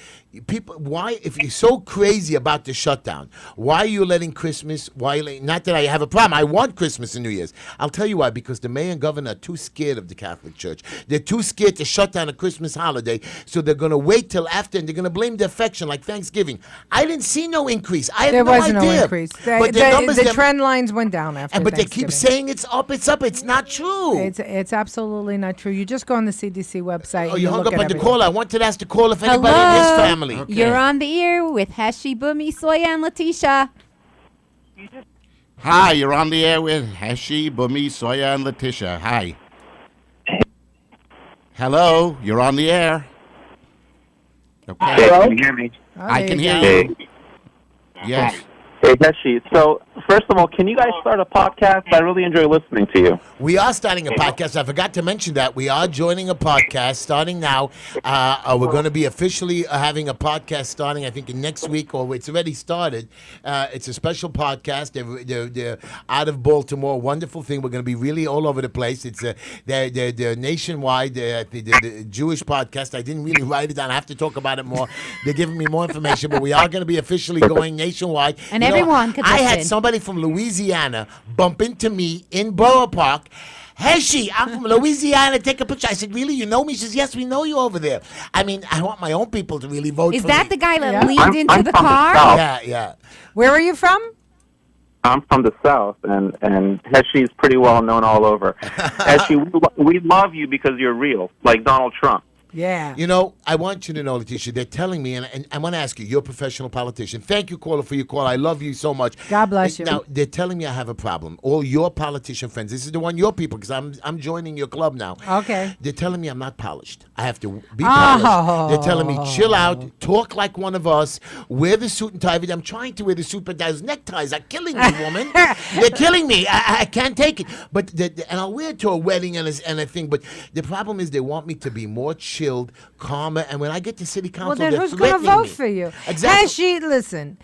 People, why, if you're so crazy about the shutdown, why are you letting Christmas, not that I have a problem, I want Christmas and New Year's. I'll tell you why, because the mayor and governor are too scared of the Catholic Church. They're too scared to shut down a Christmas holiday, so they're going to wait till after, and they're going to blame the affection like Thanksgiving. I didn't see no increase. I have There no was idea. no increase. But their numbers, The trend lines went down after but they keep Thanksgiving. saying it's up, it's up. It's not true. It's absolutely not true. You just go on the CDC website. Oh, and you hung look up at on the everything. caller. I wanted to ask the caller if anybody in his Hello. family. Okay. You're on the air with Heshy, Bumi, Sawyer, and Leticia. Hi, you're on the air with Heshy, Bumi, Sawyer, and Leticia. Hi. Hello, you're on the air. Okay. Can you hear me? Oh, I there can you hear go. you. Yes. Hey, Heshy. So, first of all, can you guys start a podcast? I really enjoy listening to you. We are starting a podcast. I forgot to mention that. We are joining a podcast starting now. We're going to be officially having a podcast starting, I think, in next week, or it's already started. It's a special podcast. They're out of Baltimore. Wonderful thing. We're going to be really all over the place. It's they're nationwide. The Jewish podcast. I didn't really write it down. I have to talk about it more. They're giving me more information, but we are going to be officially going nationwide. And everyone could I had listen. somebody from Louisiana bump into me in Borough Park. Heshy, I'm from Louisiana. Take a picture. I said, really? You know me? She says, yes, we know you over there. I mean, I want my own people to really vote Is for that me. the guy that Yeah. leaned into I'm the from the car? South. Yeah. Where are you from? I'm from the South, and Heshy is pretty well known all over. Heshy, we love you because you're real, like Donald Trump. Yeah. You know, I want you to know, Leticia, they're telling me, and I want to ask you, you're a professional politician. Thank you, caller, for your call. I love you so much. God bless you. Now, they're telling me I have a problem. All your politician friends, this is the one, your people, because I'm joining your club now. Okay. They're telling me I'm not polished. I have to be Oh. polished. They're telling me, chill out, talk like one of us, wear the suit and tie. I'm trying to wear the suit, but those neckties are killing me, woman. They're killing me. I can't take it. But and I'll wear it to a wedding and a thing. But the problem is they want me to be more chilled, calmer. And when I get to city council, Well, then they're who's going to threatening vote me. for you? Exactly. Heshy, listen,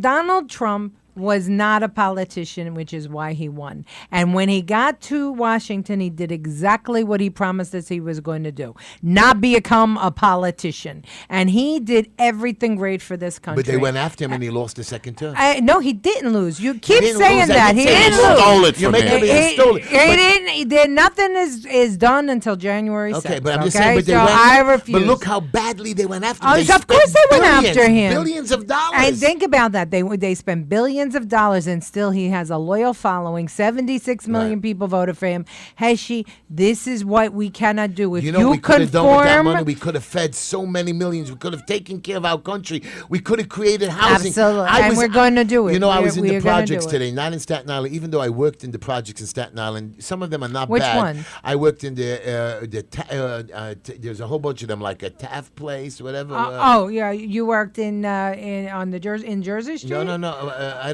Donald Trump was not a politician, which is why he won. And when he got to Washington, he did exactly what he promised us he was going to do, not become a politician. And he did everything great for this country. But they went after him and he lost the second term. No, he didn't lose. You keep didn't saying lose. I that. didn't He say he didn't lost. lose. Stole it You're from making him. me he stole it. He didn't. He did nothing is done until January 6th. Okay, but I'm just okay? saying, but they so went, I refuse. But look how badly they went after him. Oh, They so of course spent they went billions, after him. Billions of dollars. And think about that. They spent billions of dollars, and still he has a loyal following. 76 million Right. people voted for him. Heshy, this is what we cannot do. If You know, we could have done with that conform, money. We could have fed so many millions. We could have taken care of our country. We could have created housing. Absolutely. And we're going to do it. You know, I We're- was in we the are gonna projects do it. today, not in Staten Island. Even though I worked in the projects in Staten Island, some of them are not Which bad. one? I worked in there's a whole bunch of them, like a Taft Place, whatever. yeah, you worked in Jersey Street. No. I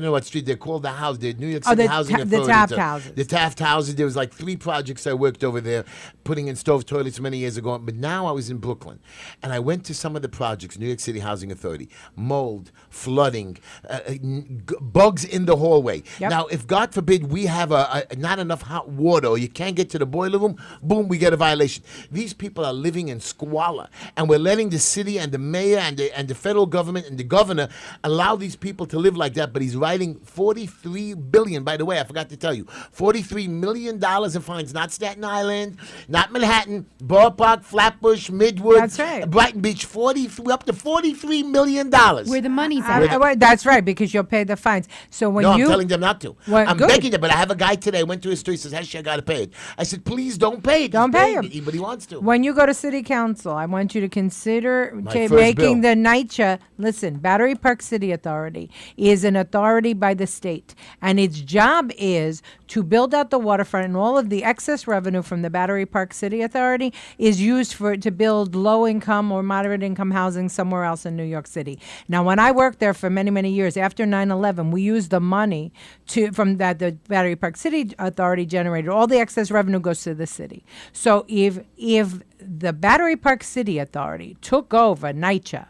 don't know what street they're called. The house, the New York Oh, City the Housing the Authority. Taft houses. The Taft houses. There was like 3 projects I worked over there, putting in stove toilets many years ago. But now I was in Brooklyn, and I went to some of the projects. New York City Housing Authority, mold, flooding, bugs in the hallway. Yep. Now, if God forbid we have not enough hot water, or you can't get to the boiler room, boom, we get a violation. These people are living in squalor, and we're letting the city and the mayor and the federal government and the governor allow these people to live like that. But he's writing $43 billion. By the way, I forgot to tell you, $43 million in fines. Not Staten Island, not Manhattan, Borough Park, Flatbush, Midwood, That's right. Brighton Beach. Up to $43 million. Where the money's at. That's right, because you'll pay the fines. So when No, you I'm telling them not to. Well, I'm good. begging them, but I have a guy today. Went to his store. He says, "Heshy, I got to pay it." I said, "Please don't pay it. Don't He's pay paying him. it, but he wants to." When you go to city council, I want you to consider first making bill. the NYCHA. Listen, Battery Park City Authority is an authority by the state, and its job is to build out the waterfront, and all of the excess revenue from the Battery Park City Authority is used to build low-income or moderate-income housing somewhere else in New York City. Now, when I worked there for many, many years, after 9/11, we used the money from that the Battery Park City Authority generated. All the excess revenue goes to the city. So if the Battery Park City Authority took over NYCHA,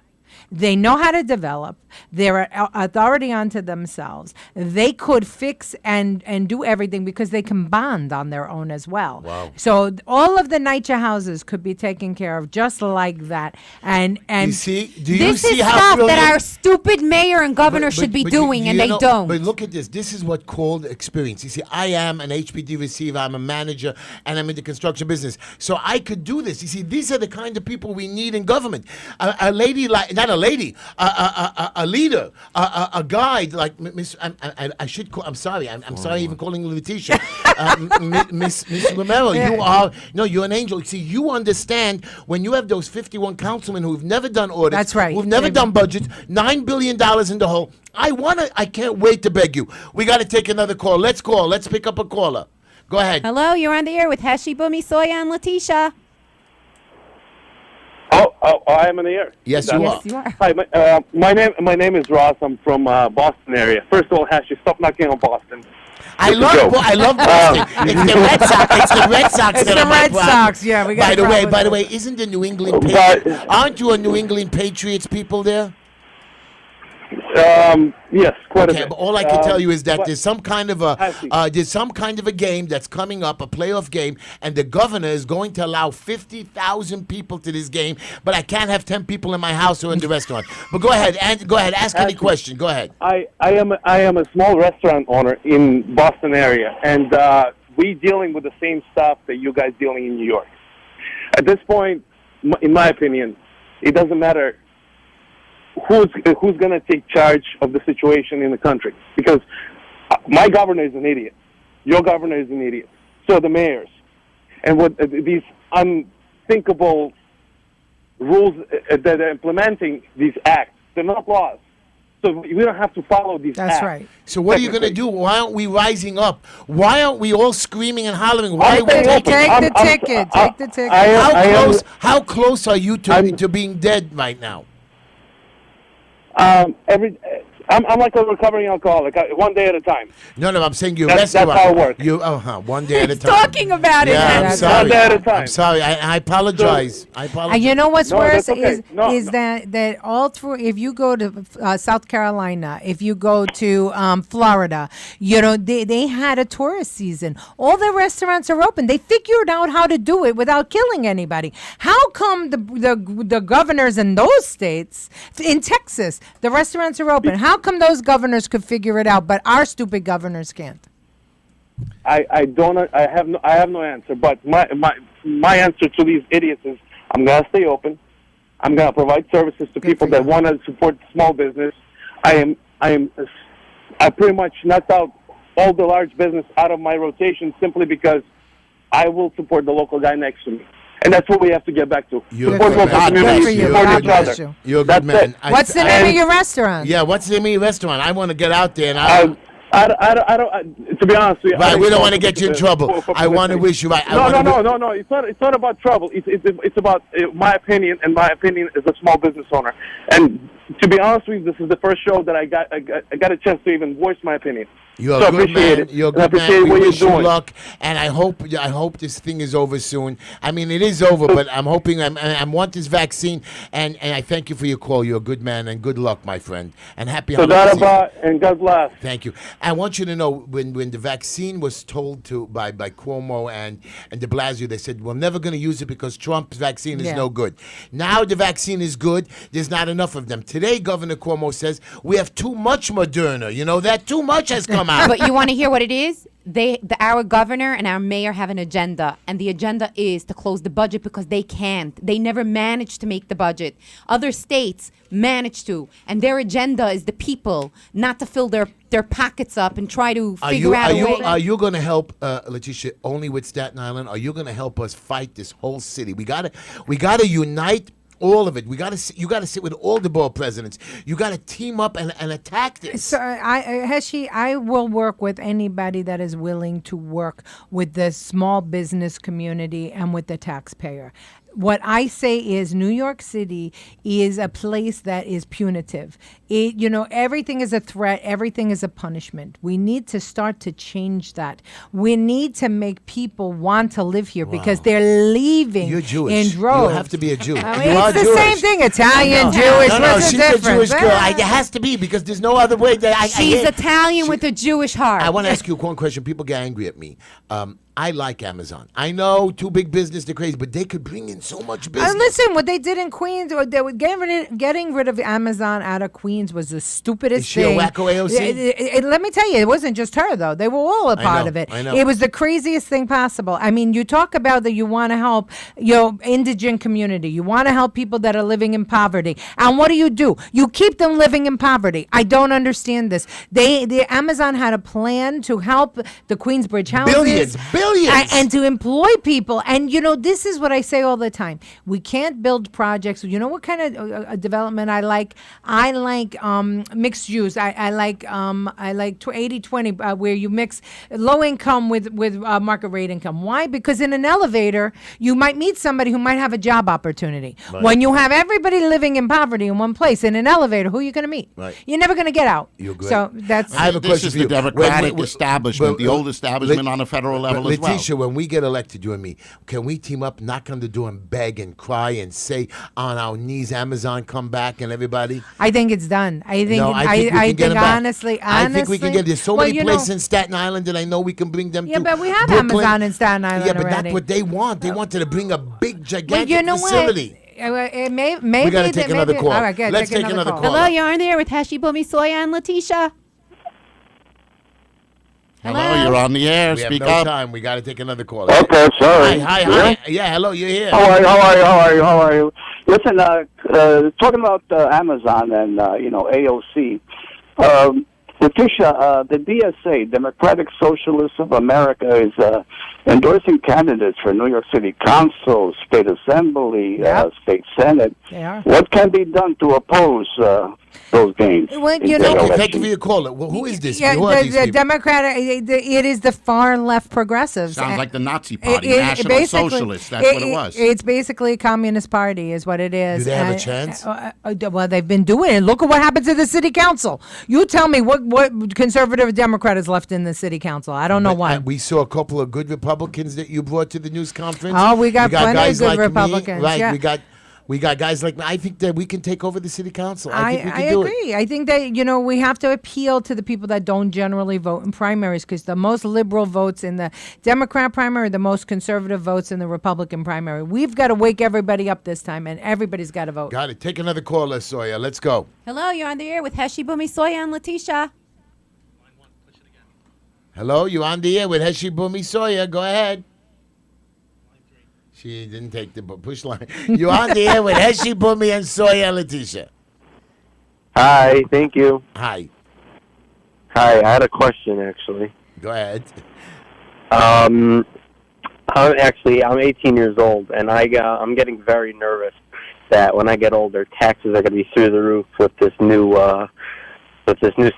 they know how to develop. They're an authority unto themselves. They could fix and do everything because they can bond on their own as well. Wow. So all of the NYCHA houses could be taken care of just like that. And You see? Do you This see is how stuff brilliant? that our stupid mayor and governor But- should be but doing, you and they know, don't. But look at this. This is what called experience. You see, I am an HPD receiver. I'm a manager, and I'm in the construction business. So I could do this. You see, these are the kind of people we need in government. A lady like, not a lady, a leader, a guide like Miss. I should call. I'm sorry. I'm sorry. Even calling you Leticia, Miss Remauro. You're an angel. See, you understand when you have those 51 councilmen who've never done audits. That's right. Who've never done budgets. $9 billion in the hole. I can't wait to beg you. We got to take another call. Let's call. Let's pick up a caller. Go ahead. Hello, you're on the air with Heshy, Bumi, Soya, and Leticia. I am in the air. Yes, you are. Yes, you are. Hi, my name is Ross. I'm from Boston area. First of all, Heshy, stop knocking on Boston. I love Boston. It's the Red Sox. It's the Red Sox. It's that the are my Red problem. Sox, yeah, we got By a the way, problem with isn't the New England But- aren't you a New England Patriots people there? Yes, quite a Okay, bit. but all I can tell you is that but- there's some kind of a game that's coming up, a playoff game, and the governor is going to allow 50,000 people to this game, but I can't have 10 people in my house or in the restaurant. But go ahead, ask any question. Go ahead. I am a small restaurant owner in Boston area, and we dealing with the same stuff that you guys dealing in New York. At this point, in my opinion, it doesn't matter who's going to take charge of the situation in the country, because my governor is an idiot, your governor is an idiot, so are the mayors, and what these unthinkable rules that are implementing these acts, they're not laws. So we don't have to follow these acts. That's right. So what are you going to do? Why aren't we rising up? Why aren't we all screaming and hollering? Why are we saying, taking? Take the ticket. How close are you to being dead right now? I'm like a recovering alcoholic, one day at a time. No, I'm saying your That's restaurant. how it works. You, one day at a He's time. talking about it. Yeah, I'm That's sorry. one day at a time. I'm sorry. I apologize. I apologize. And you know what's No, worse that's okay. is No, is no. that all through, if you go to South Carolina, if you go to Florida, they had a tourist season. All the restaurants are open. They figured out how to do it without killing anybody. How come the governors in those states, in Texas, the restaurants are open? How come those governors could figure it out, but our stupid governors can't? I have no answer, but my answer to these idiots is I'm gonna stay open. I'm gonna provide services to people for that you. want to support small business. I pretty much knocked out all the large business out of my rotation simply because I will support the local guy next to me. And that's what we have to get back to. You're Support good local man. community, Good for you. support God each bless other. you. You're a That's good man. it. What's the name of your restaurant? Yeah, what's the name of your restaurant? I want to get out there and I don't. To be honest with you, Right, we don't want to get you in trouble. I want to wish you right. No. It's not about trouble. It's about my opinion, and my opinion is a small business owner. And to be honest with you, this is the first show that I got a chance to even voice my opinion. You're So a good appreciate man. it. You're a And I good man. appreciate We what you're wish you doing. luck, and I hope this thing is over soon. I mean, it is over, but I'm hoping I want this vaccine, and I thank you for your call. You're a good man, and good luck, my friend, and happy So holidays. and God bless. Thank you. I want you to know when the vaccine was told to by Cuomo and de Blasio, they said we're never going to use it because Trump's vaccine is Yeah. no good. Now the vaccine is good. There's not enough of them. Today, Governor Cuomo says we have too much Moderna. You know that too much has come out. But you want to hear what it is? Our governor and our mayor have an agenda, and the agenda is to close the budget because they can't. They never managed to make the budget. Other states managed to, and their agenda is the people, not to fill their pockets up and try to figure out a way. Are you going to help Leticia only with Staten Island? Are you going to help us fight this whole city? We gotta unite. All of it. You got to sit with all the borough presidents. You got to team up and attack this. So, Heshy, I will work with anybody that is willing to work with the small business community and with the taxpayer. What I say is New York City is a place that is punitive. Everything is a threat. Everything is a punishment. We need to start to change that. We need to make people want to live here because they're leaving You're Jewish. in droves. You have to be a Jew. I You mean, are it's the Jewish. same thing. Italian, No, Jewish. no, What's the she's difference? a Jewish girl. Ah. It has to be because there's no other way. She's Italian with a Jewish heart. I want to ask you one question. People get angry at me. I like Amazon. I know too big business, they're crazy, but they could bring in so much business. Listen, what they did in Queens, they were getting rid of Amazon out of Queens was the stupidest Is she a thing. wacko AOC? Let me tell you, it wasn't just her though. They were all a part of it. I know. It was the craziest thing possible. I mean, you talk about that you want to help indigent community. You want to help people that are living in poverty. And what do? You keep them living in poverty. I don't understand this. The Amazon had a plan to help the Queensbridge houses. Billions millions. And to employ people. And, this is what I say all the time. We can't build projects. You know what kind of development I like? I like mixed use. I like 80-20, where you mix low income with market rate income. Why? Because in an elevator, you might meet somebody who might have a job opportunity. Right. When you have everybody living in poverty in one place, in an elevator, who are you going to meet? Right. You're never going to get out. You're good. So that's... I have a This question is for the you. Democratic establishment, the old establishment Let- on a federal level as well. Leticia, when we get elected, you and me, can we team up, knock on the door and beg and cry and say on our knees, Amazon, come back and everybody? I think it's done. I think No, I think we can get them back. honestly, I think we can get. There's so many places know, in Staten Island that I know we can bring them to. Yeah, but we have Brooklyn. Amazon in Staten Island Yeah, but already. that's what they want. They wanted to bring a big, gigantic Well, you know facility. Maybe We gotta take another call. All right, good. Let's take another call. Hello, you're on there with Heshy, Bumi, Soya, and Leticia. Hello, you're on the air. We Speak have no up. time. We got to take another call. Okay, sorry. Hi. Yeah, hello, you're here. How are you? Listen, talking about Amazon and AOC. Leticia, the DSA, Democratic Socialists of America, is endorsing candidates for New York City Council, State Assembly, State Senate. They are. What can be done to oppose those gains? Well, in you the know- Okay, election? thank you for your call. Well, who is this? Yeah, Who are these the people? Democratic, it is the far left progressives. Sounds And like the Nazi Party, it National basically- Socialists. That's what it was. It's basically a communist party, is what it is. Do they have a And, chance? well, they've been doing it. Look at what happened to the city council. You tell me what conservative Democrat is left in the city council. I don't know why. We saw a couple of good Republicans that you brought to the news conference. Oh, we got plenty of guys good like me. Republicans, Right, yeah. we got guys like me. I think that we can take over the city council. I think we I can do it. agree. I think that, we have to appeal to the people that don't generally vote in primaries, because the most liberal votes in the Democrat primary are the most conservative votes in the Republican primary. We've got to wake everybody up this time, and everybody's got to vote. Got it. Take another caller, Sawyer. Let's go. Hello, you're on the air with Heshy, Bumi, Soya, and Leticia. Hello, you on the air with Heshy Bumi Sawyer. Go ahead. She didn't take the push line. You on the air with Heshy Bumi and Sawyer and Leticia. Hi, thank you. Hi. Hi, I had a question actually. Go ahead. I'm 18 years old, and I'm getting very nervous that when I get older, taxes are going to be through the roof with this new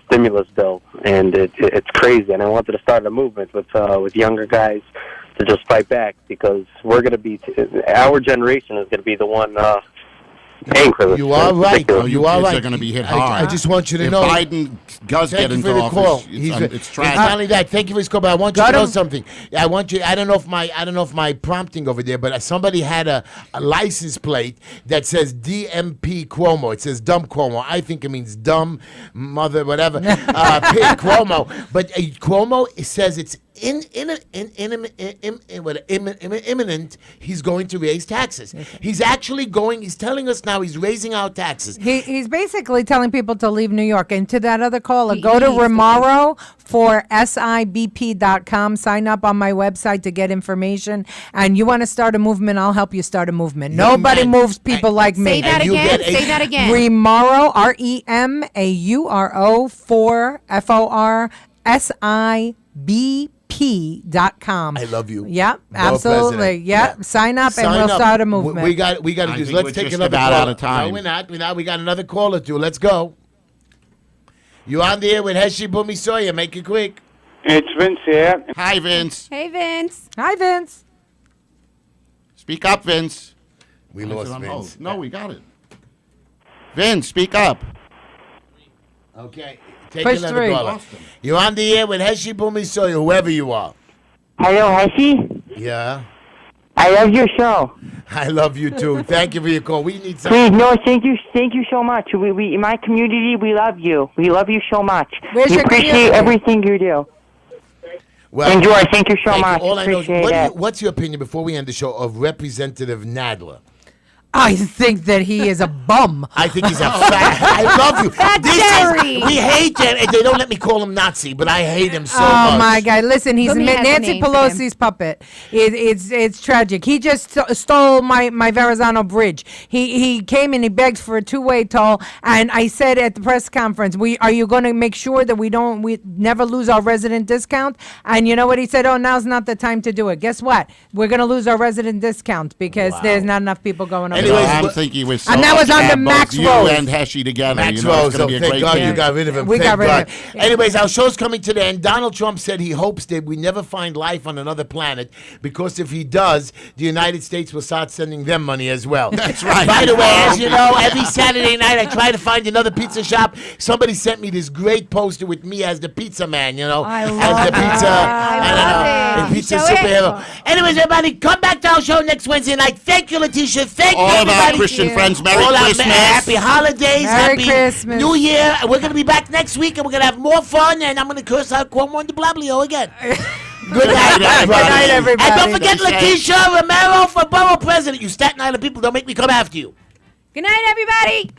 stimulus bill, and it's crazy. And I wanted to start a movement with younger guys to just fight back, because we're going to be our generation is going to be the one paying for this. You are right. Oh, You are kids right. are going to be hit I hard. just want you to if know. Biden does Thank get you into for the call. office, it's It's tragic. not only that. Thank you for his call, but I want you Got to know him. something. I don't know if my prompting over there, but somebody had a license plate that says DMP Cuomo. It says dumb Cuomo. I think it means dumb mother, whatever. Pig Cuomo. But Cuomo, it says it's imminent. He's going to raise taxes. He's telling us now he's raising our taxes. He's basically telling people to leave New York. And to that other caller, He go to needs to Remauro for SIBP.com. Sign up on my website to get information. And you want to start a movement, I'll help you start a movement. Nobody man. moves people like me. Say that And you again. get a- Say that again. Remauro, REMAURO for FORSIBP.com. I love you. Yep, Borough absolutely. president. Yep. Yeah. Sign up and Sign we'll up. start a We movement. got to I do this. think Let's we're take just another about call. out of time. No, we're not. We got another call or two. Let's go. You on the air with Heshy Bumi Sawyer. Make it quick. It's Vince here. Hi, Vince. Hey, Vince. Hi, Vince. Speak up, Vince. We Is it lost on Vince. hold? No, we got it. Vince, speak up. Okay. Take Push another 3. caller. Lost him. You're on the air with Heshy Bumi Sawyer, whoever you are. Hello, Heshy. Yeah. I love your show. I love you too. Thank you for your call. We need some. Please, no, thank you so much. We in my community, we love you. We love you so much. Where's we your appreciate community? everything you do. Well, Enjoy. Thank you so thank you. much. All I know is, Appreciate it. what's your opinion before we end the show of Representative Nadler? I think that he is a bum. I think he's a fat. I love you. Jerry. We hate him, and they don't let me call him Nazi, but I hate him so much. Oh my God! Listen, he's Gumi has a Nancy name for him. Pelosi's puppet. It's tragic. He just stole my Verrazano Bridge. He came and he begged for a two-way toll, and I said at the press conference, are you going to make sure that we never lose our resident discount? And you know what he said? Oh, now's not the time to do it. Guess what? We're going to lose our resident discount because there's not enough people going over. Anyways, I'm thinking we're so And that was lucky to under have both Max you Rose. and Heshy together. Max you know, Rose, it's going to be a thank great God game. you got rid of him. We Thank got rid God. of him. Anyways, our show's coming to the end. Donald Trump said he hopes that we never find life on another planet because if he does, the United States will start sending them money as well. That's right. By the way, as you know, every Saturday night I try to find another pizza shop. Somebody sent me this great poster with me as the pizza man, you know, I as love the pizza, I love the it. pizza Show it. superhero. Anyways, everybody, come back to our show next Wednesday night. Thank you, Leticia. Thank you, All of our everybody. Christian friends, Merry All our Christmas. happy holidays, Merry happy Christmas. New Year. And we're going to be back next week, and we're going to have more fun, and I'm going to curse out Cuomo and de Blablio again. Good night, everybody. Good night, everybody. And don't forget Stay safe. Leticia Remauro for Borough President. You Staten Island people, don't make me come after you. Good night, everybody.